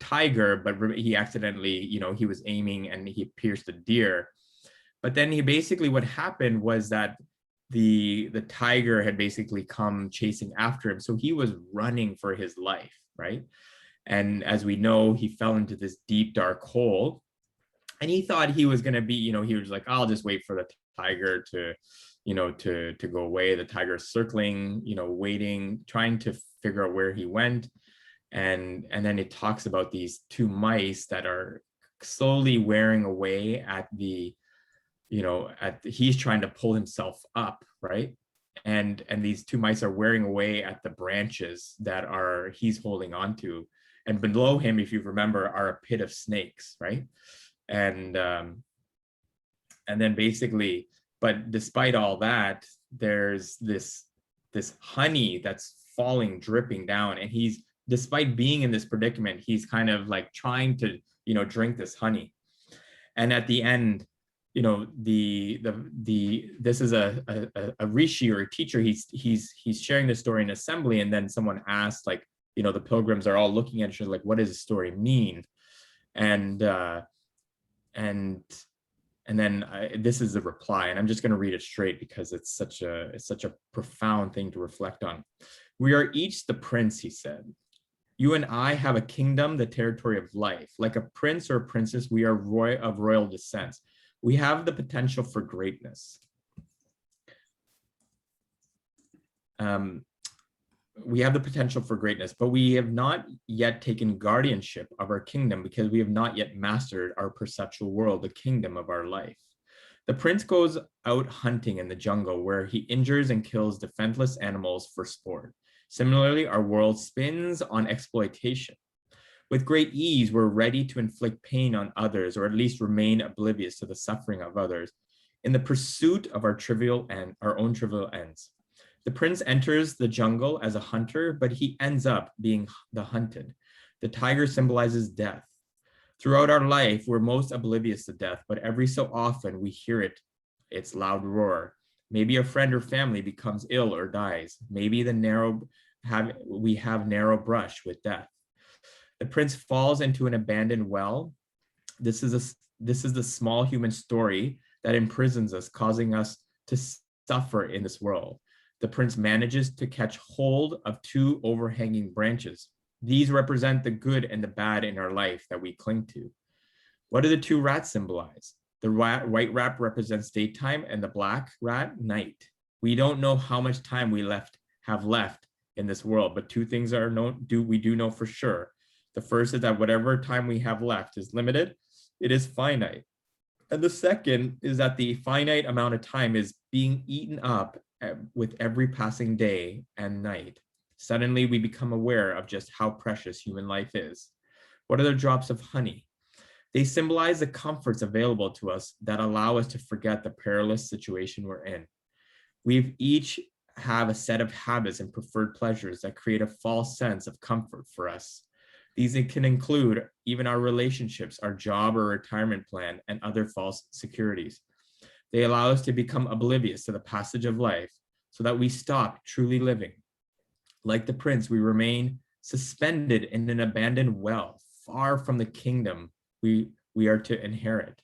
tiger, but he accidentally, he was aiming and he pierced a deer. But then what happened was that the tiger had basically come chasing after him. So he was running for his life, right? And as we know, he fell into this deep, dark hole, and he thought he was going to be, he was like, I'll just wait for the tiger to go away. The tiger's circling, waiting, trying to figure out where he went. And then it talks about these 2 mice that are slowly wearing away at he's trying to pull himself up, right? And these 2 mice are wearing away at the branches that he's holding on to. And below him, if you remember, are a pit of snakes, right? And then basically, but despite all that, there's this honey that's falling, dripping down, and despite being in this predicament, he's kind of like trying to, drink this honey. And at the end, this is a rishi, or a teacher. He's sharing the story in assembly, and then someone asked, like, the pilgrims are all looking at each other, like, what does the story mean? And then this is the reply, and I'm just going to read it straight because it's such a profound thing to reflect on. We are each the prince, he said. You and I have a kingdom, the territory of life. Like a prince or a princess, we are of royal descent. We have the potential for greatness. We have the potential for greatness, but we have not yet taken guardianship of our kingdom because we have not yet mastered our perceptual world, the kingdom of our life. The prince goes out hunting in the jungle where he injures and kills defenseless animals for sport. Similarly, our world spins on exploitation. With great ease, we're ready to inflict pain on others, or at least remain oblivious to the suffering of others in the pursuit of our own trivial ends. The prince enters the jungle as a hunter, but he ends up being the hunted. The tiger symbolizes death. Throughout our life, we're most oblivious to death, but every so often we hear its loud roar. Maybe a friend or family becomes ill or dies. Maybe we have narrow brush with death. The prince falls into an abandoned well. This is the small human story that imprisons us, causing us to suffer in this world. The prince manages to catch hold of 2 overhanging branches. These represent the good and the bad in our life that we cling to. What do the 2 rats symbolize? The white rat represents daytime and the black rat night. We don't know how much time we have left in this world, but two things are known, we do know for sure. The first is that whatever time we have left is limited, it is finite. And the second is that the finite amount of time is being eaten up with every passing day and night. Suddenly we become aware of just how precious human life is. What are the drops of honey? They symbolize the comforts available to us that allow us to forget the perilous situation we're in. We've each have a set of habits and preferred pleasures that create a false sense of comfort for us. These can include even our relationships, our job or retirement plan, and other false securities. They allow us to become oblivious to the passage of life so that we stop truly living. Like the prince, we remain suspended in an abandoned well, far from the kingdom we are to inherit.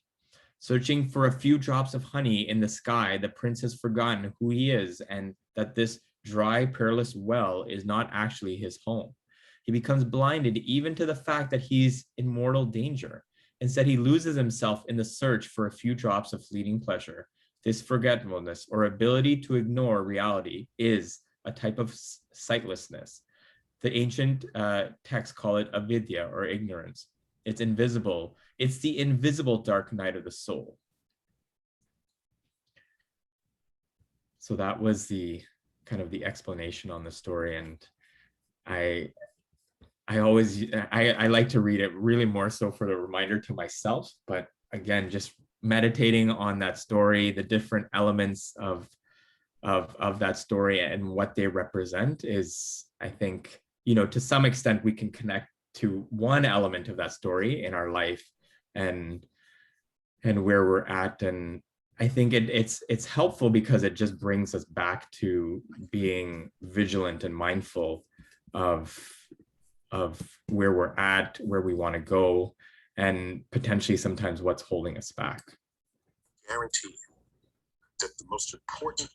Searching for a few drops of honey in the sky, the prince has forgotten who he is and that this dry, perilous well is not actually his home. He becomes blinded even to the fact that he's in mortal danger. Instead, he loses himself in the search for a few drops of fleeting pleasure. This forgetfulness or ability to ignore reality is a type of sightlessness. The ancient texts call it avidya or ignorance. It's invisible. It's the invisible dark night of the soul. So that was the kind of the explanation on the story. And I like to read it really more so for the reminder to myself, but again, just meditating on that story, the different elements of that story and what they represent is, I think, to some extent we can connect to one element of that story in our life and where we're at. And I think it's helpful because it just brings us back to being vigilant and mindful of where we're at, where we want to go, and potentially sometimes what's holding us back. Guarantee you that the most important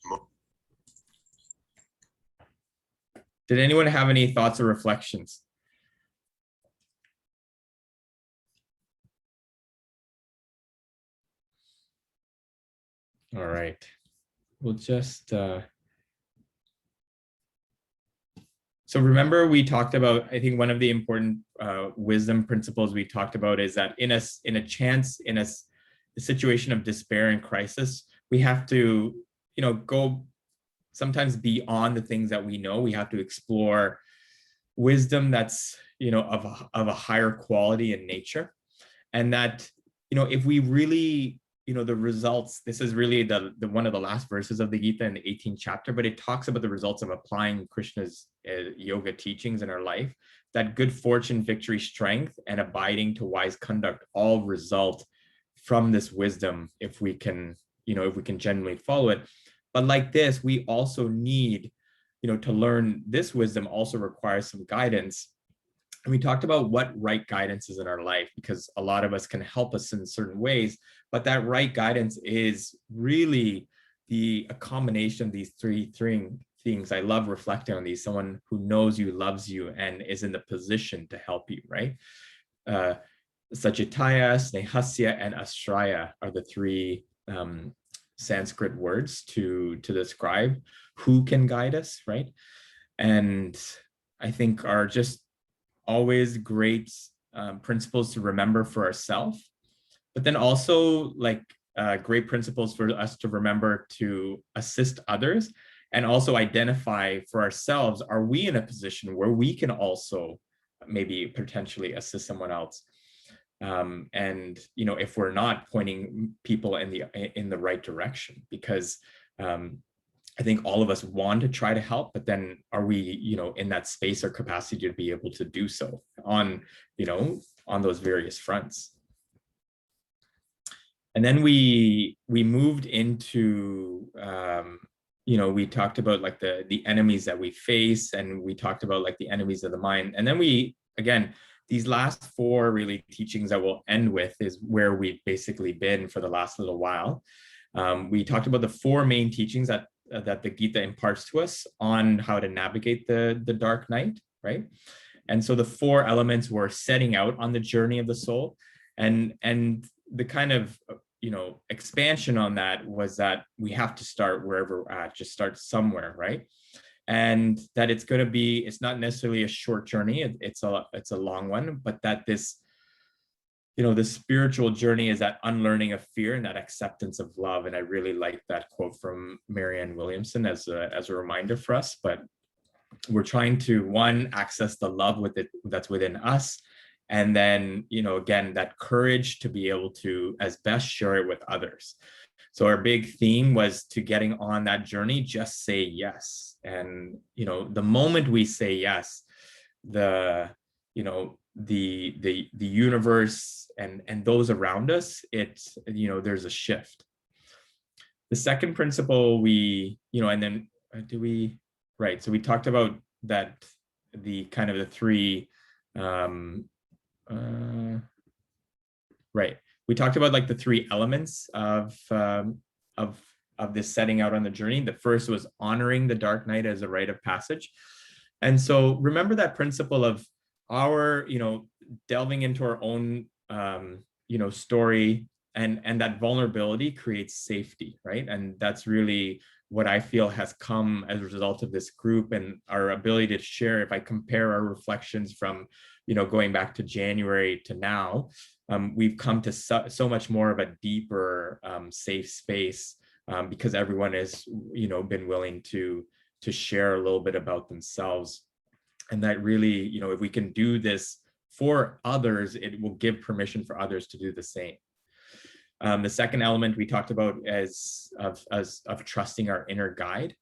Did anyone have any thoughts or reflections? All right, we'll just, so remember we talked about, I think one of the important wisdom principles we talked about is that in a situation of despair and crisis, we have to, go sometimes beyond the things that we know. We have to explore wisdom that's, of a higher quality in nature. And that, if we really, the results, this is really the one of the last verses of the Gita in the 18th chapter, but it talks about the results of applying Krishna's yoga teachings in our life, that good fortune, victory, strength, and abiding to wise conduct all result from this wisdom if we can, if we can genuinely follow it. But like this, we also need, to learn this wisdom also requires some guidance. And we talked about what right guidance is in our life, because a lot of us can help us in certain ways, but that right guidance is really a combination of these three things. I love reflecting on these. Someone who knows you, loves you, and is in the position to help you, right? Sachitaya, Snehasya, and Astraya are the three Sanskrit words to describe who can guide us, right? And I think are just always great principles to remember for ourselves, but then also like great principles for us to remember to assist others, and also identify for ourselves, are we in a position where we can also maybe potentially assist someone else? And if we're not, pointing people in the right direction, because I think all of us want to try to help, but then are we, in that space or capacity to be able to do so on those various fronts? And then we moved into, we talked about like the enemies that we face, and we talked about like the enemies of the mind. And then again, these last four really teachings that we'll end with is where we've basically been for the last little while. We talked about the four main teachings that the Gita imparts to us on how to navigate the dark night, right? And so the four elements were setting out on the journey of the soul, and the kind of expansion on that was that we have to start wherever we're at, just start somewhere, right? And that it's not necessarily a short journey, it's a long one, but that this, the spiritual journey is that unlearning of fear and that acceptance of love. And I really like that quote from Marianne Williamson as a reminder for us. But we're trying to, one, access the love that's within us. And then, again, that courage to be able to, as best, share it with others. So our big theme was to getting on that journey, just say yes. And, the moment we say yes, the universe and those around us, there's a shift. The second principle so we talked about that, the kind of the three, we talked about like the three elements of this setting out on the journey. The first was honoring the dark night as a rite of passage. And so remember that principle of our, delving into our own, story, and that vulnerability creates safety, right? And that's really what I feel has come as a result of this group and our ability to share. If I compare our reflections from, going back to January to now, we've come to so much more of a deeper, safe space, because everyone has, been willing to share a little bit about themselves. And that really, if we can do this for others, it will give permission for others to do the same. The second element we talked about as of trusting our inner guide,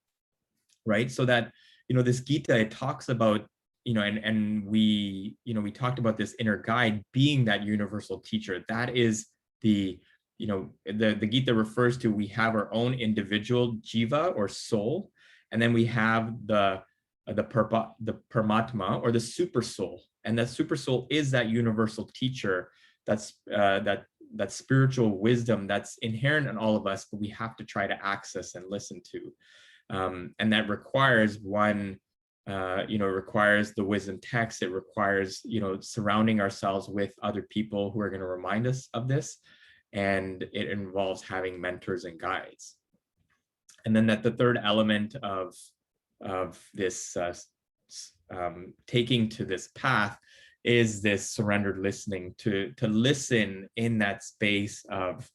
right? So that, this Gita, it talks about, and we talked about this inner guide being that universal teacher. That is the Gita refers to, we have our own individual jiva or soul, and then we have the Paramatma or the super soul. And that super soul is that universal teacher, that's that spiritual wisdom that's inherent in all of us, but we have to try to access and listen to. And that requires requires the wisdom text. It requires, surrounding ourselves with other people who are going to remind us of this. And it involves having mentors and guides. And then that the third element of this taking to this path is this surrendered listening, to listen in that space of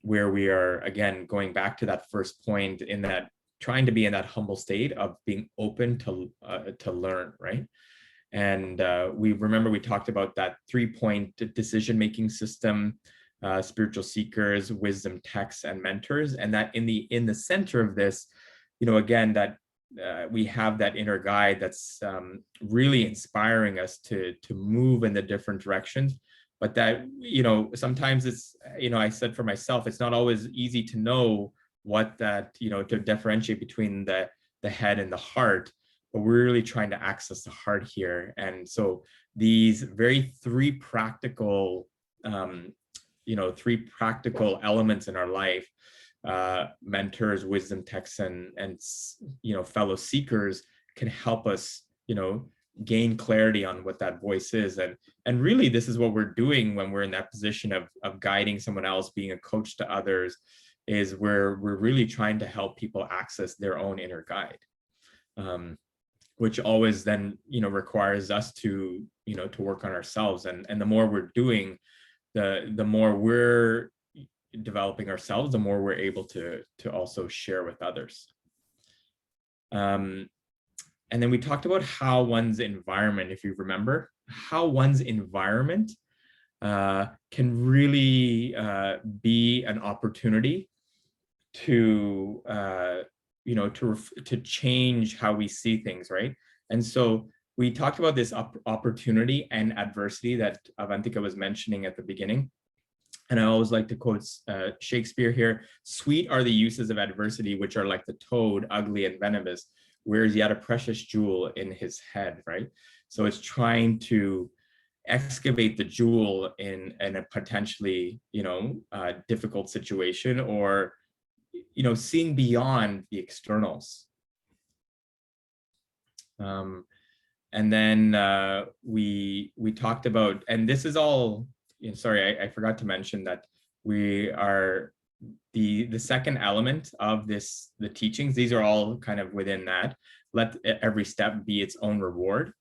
where we are, again, going back to that first point, in that trying to be in that humble state of being open to learn, right? And we talked about that 3-point decision-making system, spiritual seekers, wisdom texts, and mentors. And that in the center of this, again, that we have that inner guide that's really inspiring us to move in the different directions. But that, sometimes it's, I said for myself, it's not always easy to know what that, to differentiate between the head and the heart, but we're really trying to access the heart here. And so these three practical elements in our life, mentors, wisdom texts, and fellow seekers, can help us, gain clarity on what that voice is. And really, this is what we're doing when we're in that position of guiding someone else, being a coach to others, is we're really trying to help people access their own inner guide, which always then, requires us to work on ourselves. And the more we're doing, the more we're developing ourselves, the more we're able to also share with others. And then we talked about how one's environment, if you remember, how one's environment can really be an opportunity to change how we see things, right? And so we talked about this opportunity and adversity that Avantika was mentioning at the beginning. And I always like to quote Shakespeare here: "Sweet are the uses of adversity, which are like the toad, ugly and venomous, whereas yet a precious jewel in his head," right? So it's trying to excavate the jewel in a potentially, difficult situation, or, seeing beyond the externals. And then we talked about, and this is all, sorry, I forgot to mention that we are the second element of the teachings. These are all kind of within that. Let every step be its own reward.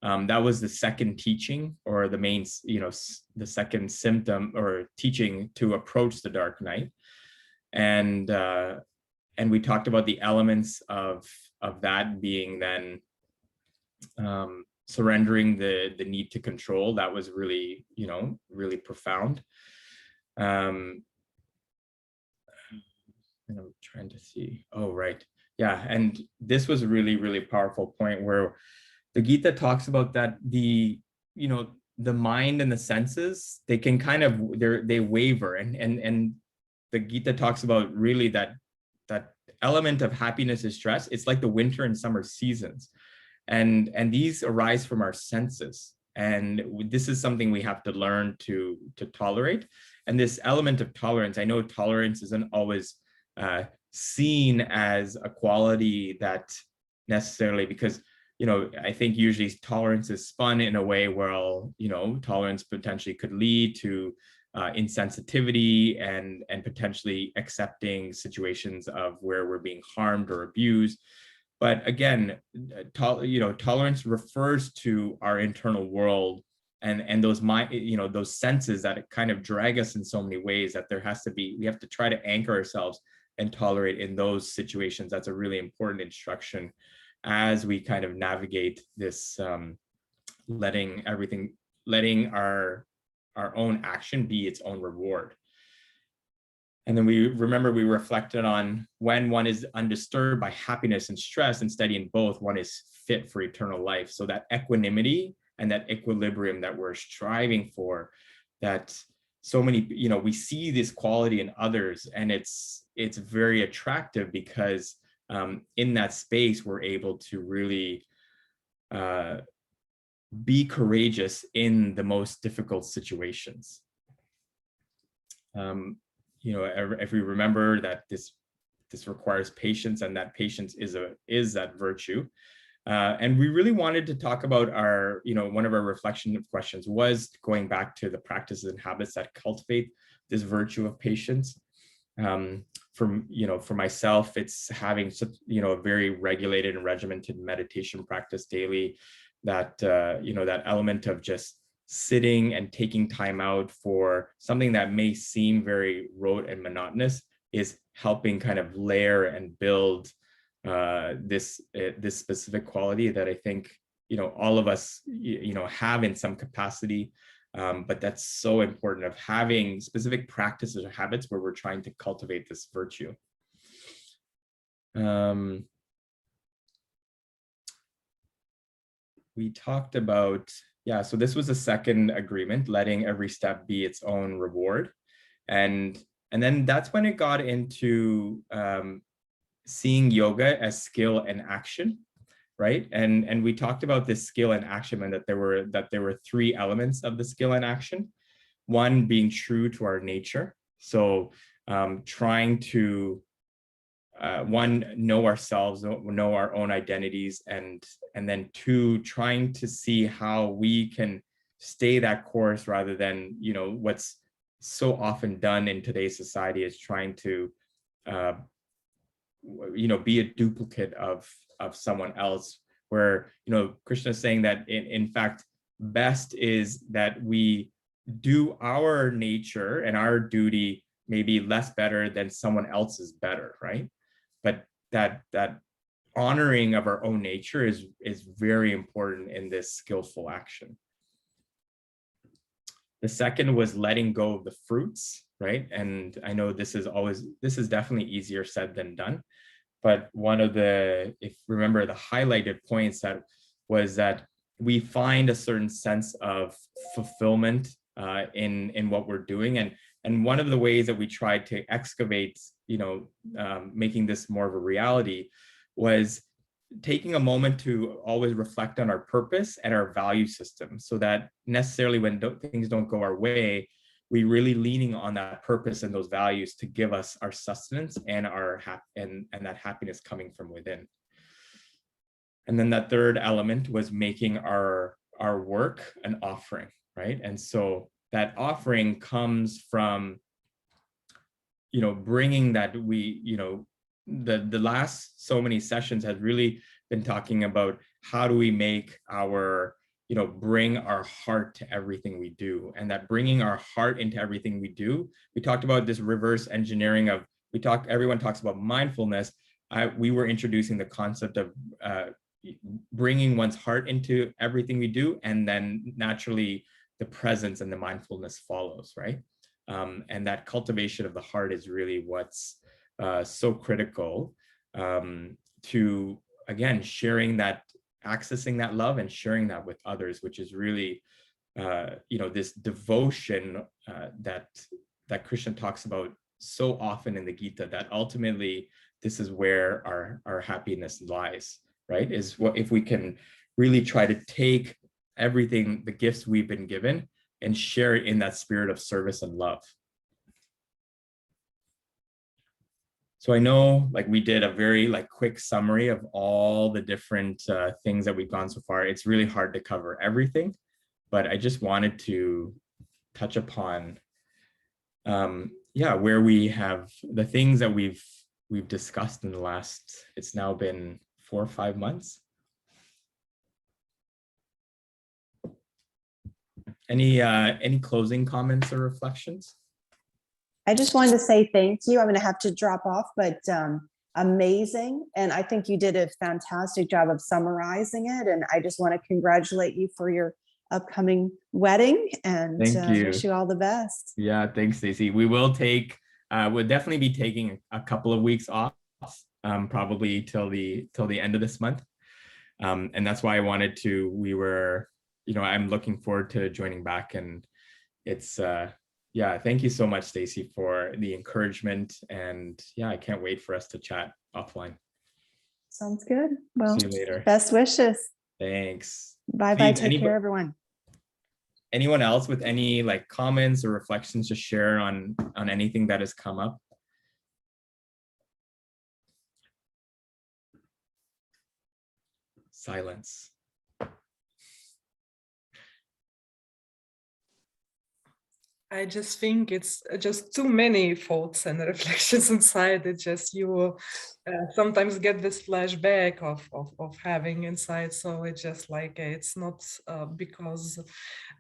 That was the second teaching, or the main, the second symptom or teaching to approach the dark night. And we talked about the elements of that being then surrendering the need to control. That was really, really profound. And I'm trying to see. Oh, right. Yeah. And this was a really, really powerful point where the Gita talks about that the mind and the senses, they can kind of, they waver, and the Gita talks about really that element of happiness and stress. It's like the winter and summer seasons, and these arise from our senses, and this is something we have to learn to tolerate. And this element of tolerance, I know tolerance isn't always seen as a quality that necessarily, because I think usually tolerance is spun in a way where, tolerance potentially could lead to insensitivity and potentially accepting situations of where we're being harmed or abused. But again, tolerance refers to our internal world and those those senses that kind of drag us in so many ways, that we have to try to anchor ourselves and tolerate in those situations. That's a really important instruction as we kind of navigate this, letting our own action be its own reward. And then we reflected on when one is undisturbed by happiness and stress and studying both, one is fit for eternal life. So that equanimity and that equilibrium that we're striving for, that so many, we see this quality in others, and it's very attractive because in that space, we're able to really be courageous in the most difficult situations. If we remember that this requires patience, and that patience is that virtue. And we really wanted to talk about our, one of our reflection questions was going back to the practices and habits that cultivate this virtue of patience. For myself, it's having such, a very regulated and regimented meditation practice daily, that, that element of just sitting and taking time out for something that may seem very rote and monotonous is helping kind of layer and build this specific quality that I think, all of us, have in some capacity. But that's so important, of having specific practices or habits where we're trying to cultivate this virtue. We talked about, so this was the second agreement, letting every step be its own reward. And then that's when it got into seeing yoga as skill and action. Right. And we talked about this skill and action, and that there were three elements of the skill and action. One being true to our nature. So trying to know ourselves, know our own identities, and then two, trying to see how we can stay that course rather than, what's so often done in today's society is trying to be a duplicate of someone else, where, Krishna is saying that in fact, best is that we do our nature and our duty maybe less better than someone else's better, right? But that honoring of our own nature is very important in this skillful action. The second was letting go of the fruits, right? And I know this is definitely easier said than done. But one of the, if remember, the highlighted points that was that we find a certain sense of fulfillment in what we're doing. And one of the ways that we tried to excavate, making this more of a reality, was taking a moment to always reflect on our purpose and our value system, so that necessarily when things don't go our way, we really leaning on that purpose and those values to give us our sustenance and and that happiness coming from within. And then that third element was making our work an offering, right? And so that offering comes from bringing that the last so many sessions has really been talking about how do we make our, bring our heart to everything we do, and that bringing our heart into everything we do. We talked about this reverse engineering of, everyone talks about mindfulness. We were introducing the concept of bringing one's heart into everything we do, and then naturally the presence and the mindfulness follows, right? And that cultivation of the heart is really what's so critical to, again, sharing that, accessing that love and sharing that with others, which is really, this devotion that Krishna talks about so often in the Gita, that ultimately this is where our happiness lies, right? Is what if we can really try to take everything, the gifts we've been given, and share it in that spirit of service and love. So I know, like, we did a very quick summary of all the different things that we've gone so far. It's really hard to cover everything, but I just wanted to touch upon, where we have the things that we've discussed in the last, it's now been 4 or 5 months. Any closing comments or reflections? I just wanted to say thank you. I'm going to have to drop off, but amazing. And I think you did a fantastic job of summarizing it. And I just want to congratulate you for your upcoming wedding, and wish you all the best. Yeah, thanks, Stacey. We will we'll definitely be taking a couple of weeks off, probably till the end of this month. And that's why I wanted to, I'm looking forward to joining back, and it's, thank you so much, Stacey, for the encouragement. And I can't wait for us to chat offline. Sounds good. Well, see you later. Best wishes. Thanks. Bye-bye. Take care, everyone. Anyone else with any comments or reflections to share on anything that has come up? Silence. I just think it's just too many thoughts and reflections inside. It's just you sometimes get this flashback of having inside. So it's just it's not because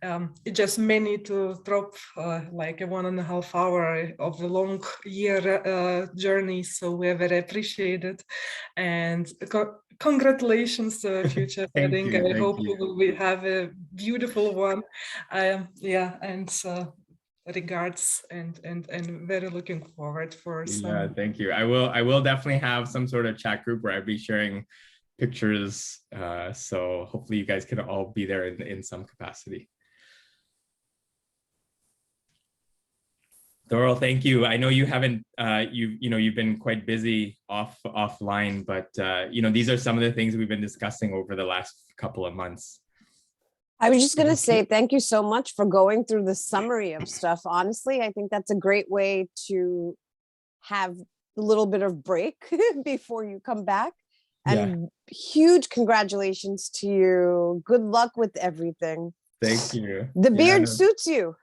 it's just many to drop a 1.5 hour of a long year journey. So we're very appreciated, and congratulations to a future wedding. I hope we have a beautiful one. Regards and very looking forward for some. Thank you. I will definitely have some sort of chat group where I'll be sharing pictures, so hopefully you guys can all be there in some capacity. Doral, thank you. I know you haven't you've been quite busy offline, but these are some of the things we've been discussing over the last couple of months. I was just going to say thank you so much for going through the summary of stuff. Honestly, I think that's a great way to have a little bit of break before you come back. And huge congratulations to you. Good luck with everything. Thank you. The beard suits you.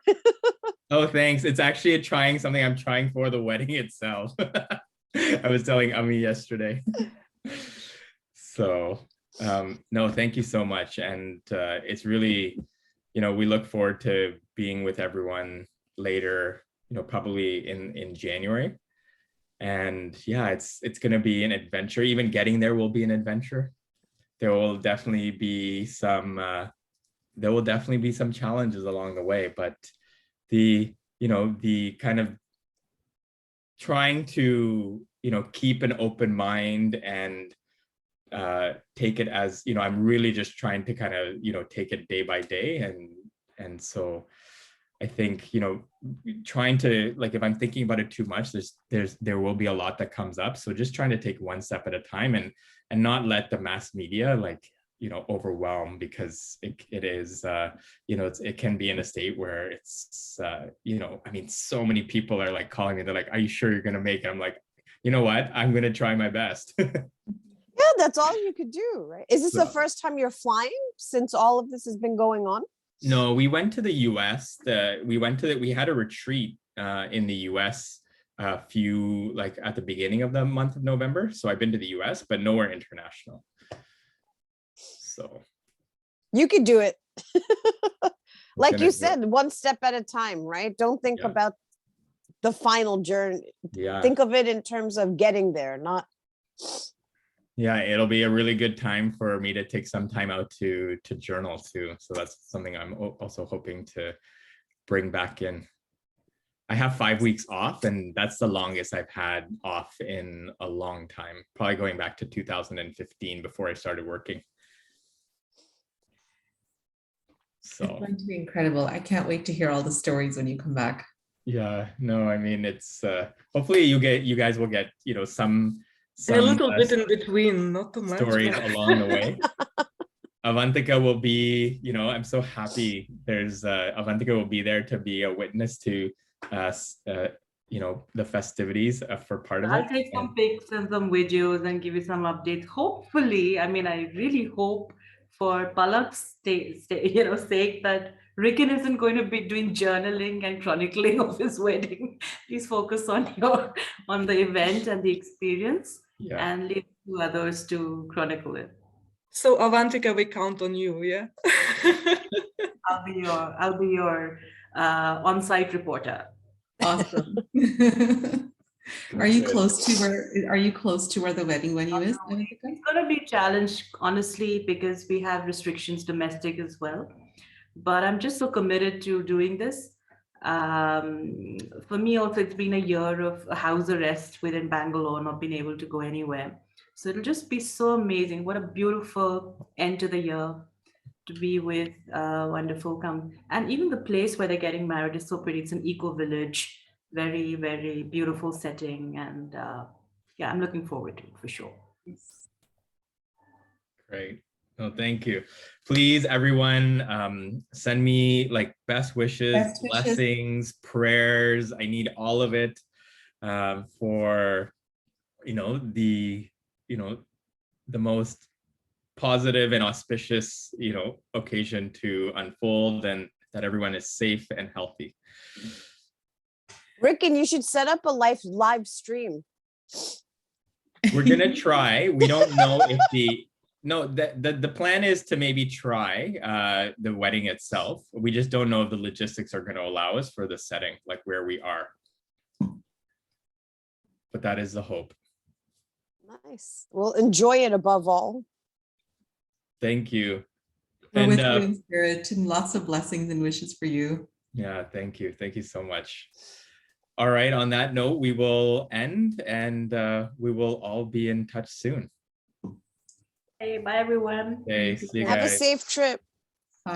Oh, thanks. It's actually something I'm trying for the wedding itself. I was telling Ami yesterday. So no, thank you so much. And it's really, we look forward to being with everyone later, probably in January. And it's going to be an adventure. Even getting there will be an adventure. There will definitely be some challenges along the way, but the kind of trying to, keep an open mind and take it as, I'm really just trying to kind of, take it day by day. And so I think, trying to, if I'm thinking about it too much, there will be a lot that comes up. So just trying to take one step at a time and not let the mass media overwhelm, because it is, it can be in a state where it's, so many people are calling me. They're like, are you sure you're going to make it? I'm like, you know what? I'm going to try my best. Yeah, that's all you could do, right? Is this the first time you're flying since all of this has been going on? No, we went to the US. We had a retreat in the US a few, like at the beginning of the month of November. So I've been to the US, but nowhere international. So You could do it. Like gonna you do it. said, one step at a time, right? Don't think Yeah. about the final journey. yeah. Think of it in terms of getting there, not Yeah, it'll be a really good time for me to take some time out to journal too. So that's something I'm also hoping to bring back in. I have 5 weeks off, and that's the longest I've had off in a long time, probably going back to 2015 before I started working. It's So going to be incredible. I can't wait to hear all the stories when you come back. yeah, no, I mean, it's hopefully you guys will get, some And a little uh, bit in between, not too much. stories but- along the way. Avantika will be, I'm so happy there's Avantika will be there to be a witness to the festivities for part of I'll it. take some And- pics and some videos and give you some updates. Hopefully, I mean, I really hope for Palak's sake that Rikin isn't going to be doing journaling and chronicling of his wedding. Please focus on the event and the experience, yeah, and leave to others to chronicle it. So Avantika, we count on you, yeah? I'll be your on-site reporter. Awesome. Are you Good. close to where the wedding venue is? Avantika? It's going to be a challenge, honestly, because we have restrictions domestic as well. But I'm just so committed to doing this. For me also, it's been a year of house arrest within Bangalore, not being able to go anywhere. So it'll just be so amazing. What a beautiful end to the year to be with wonderful and even the place where they're getting married is so pretty. It's an eco village, very, very beautiful setting. And yeah, I'm looking forward to it for sure. Great. No, thank you. Please, everyone, send me like best wishes, Best wishes. blessings, prayers. I need all of it for the most positive and auspicious occasion to unfold, and that everyone is safe and healthy. Rick, and you should set up a live stream. We're gonna try. We don't know if the plan is to maybe try the wedding itself. We just don't know if the logistics are going to allow us for the setting, like where we are. But that is the hope. Nice. Well, enjoy it above all. Thank you. We're with you And in spirit, and lots of blessings and wishes for you. yeah, thank you. Thank you so much. All right, on that note, we will end, and we will all be in touch soon. Hey, bye everyone. Okay, see you Have a guys. safe trip.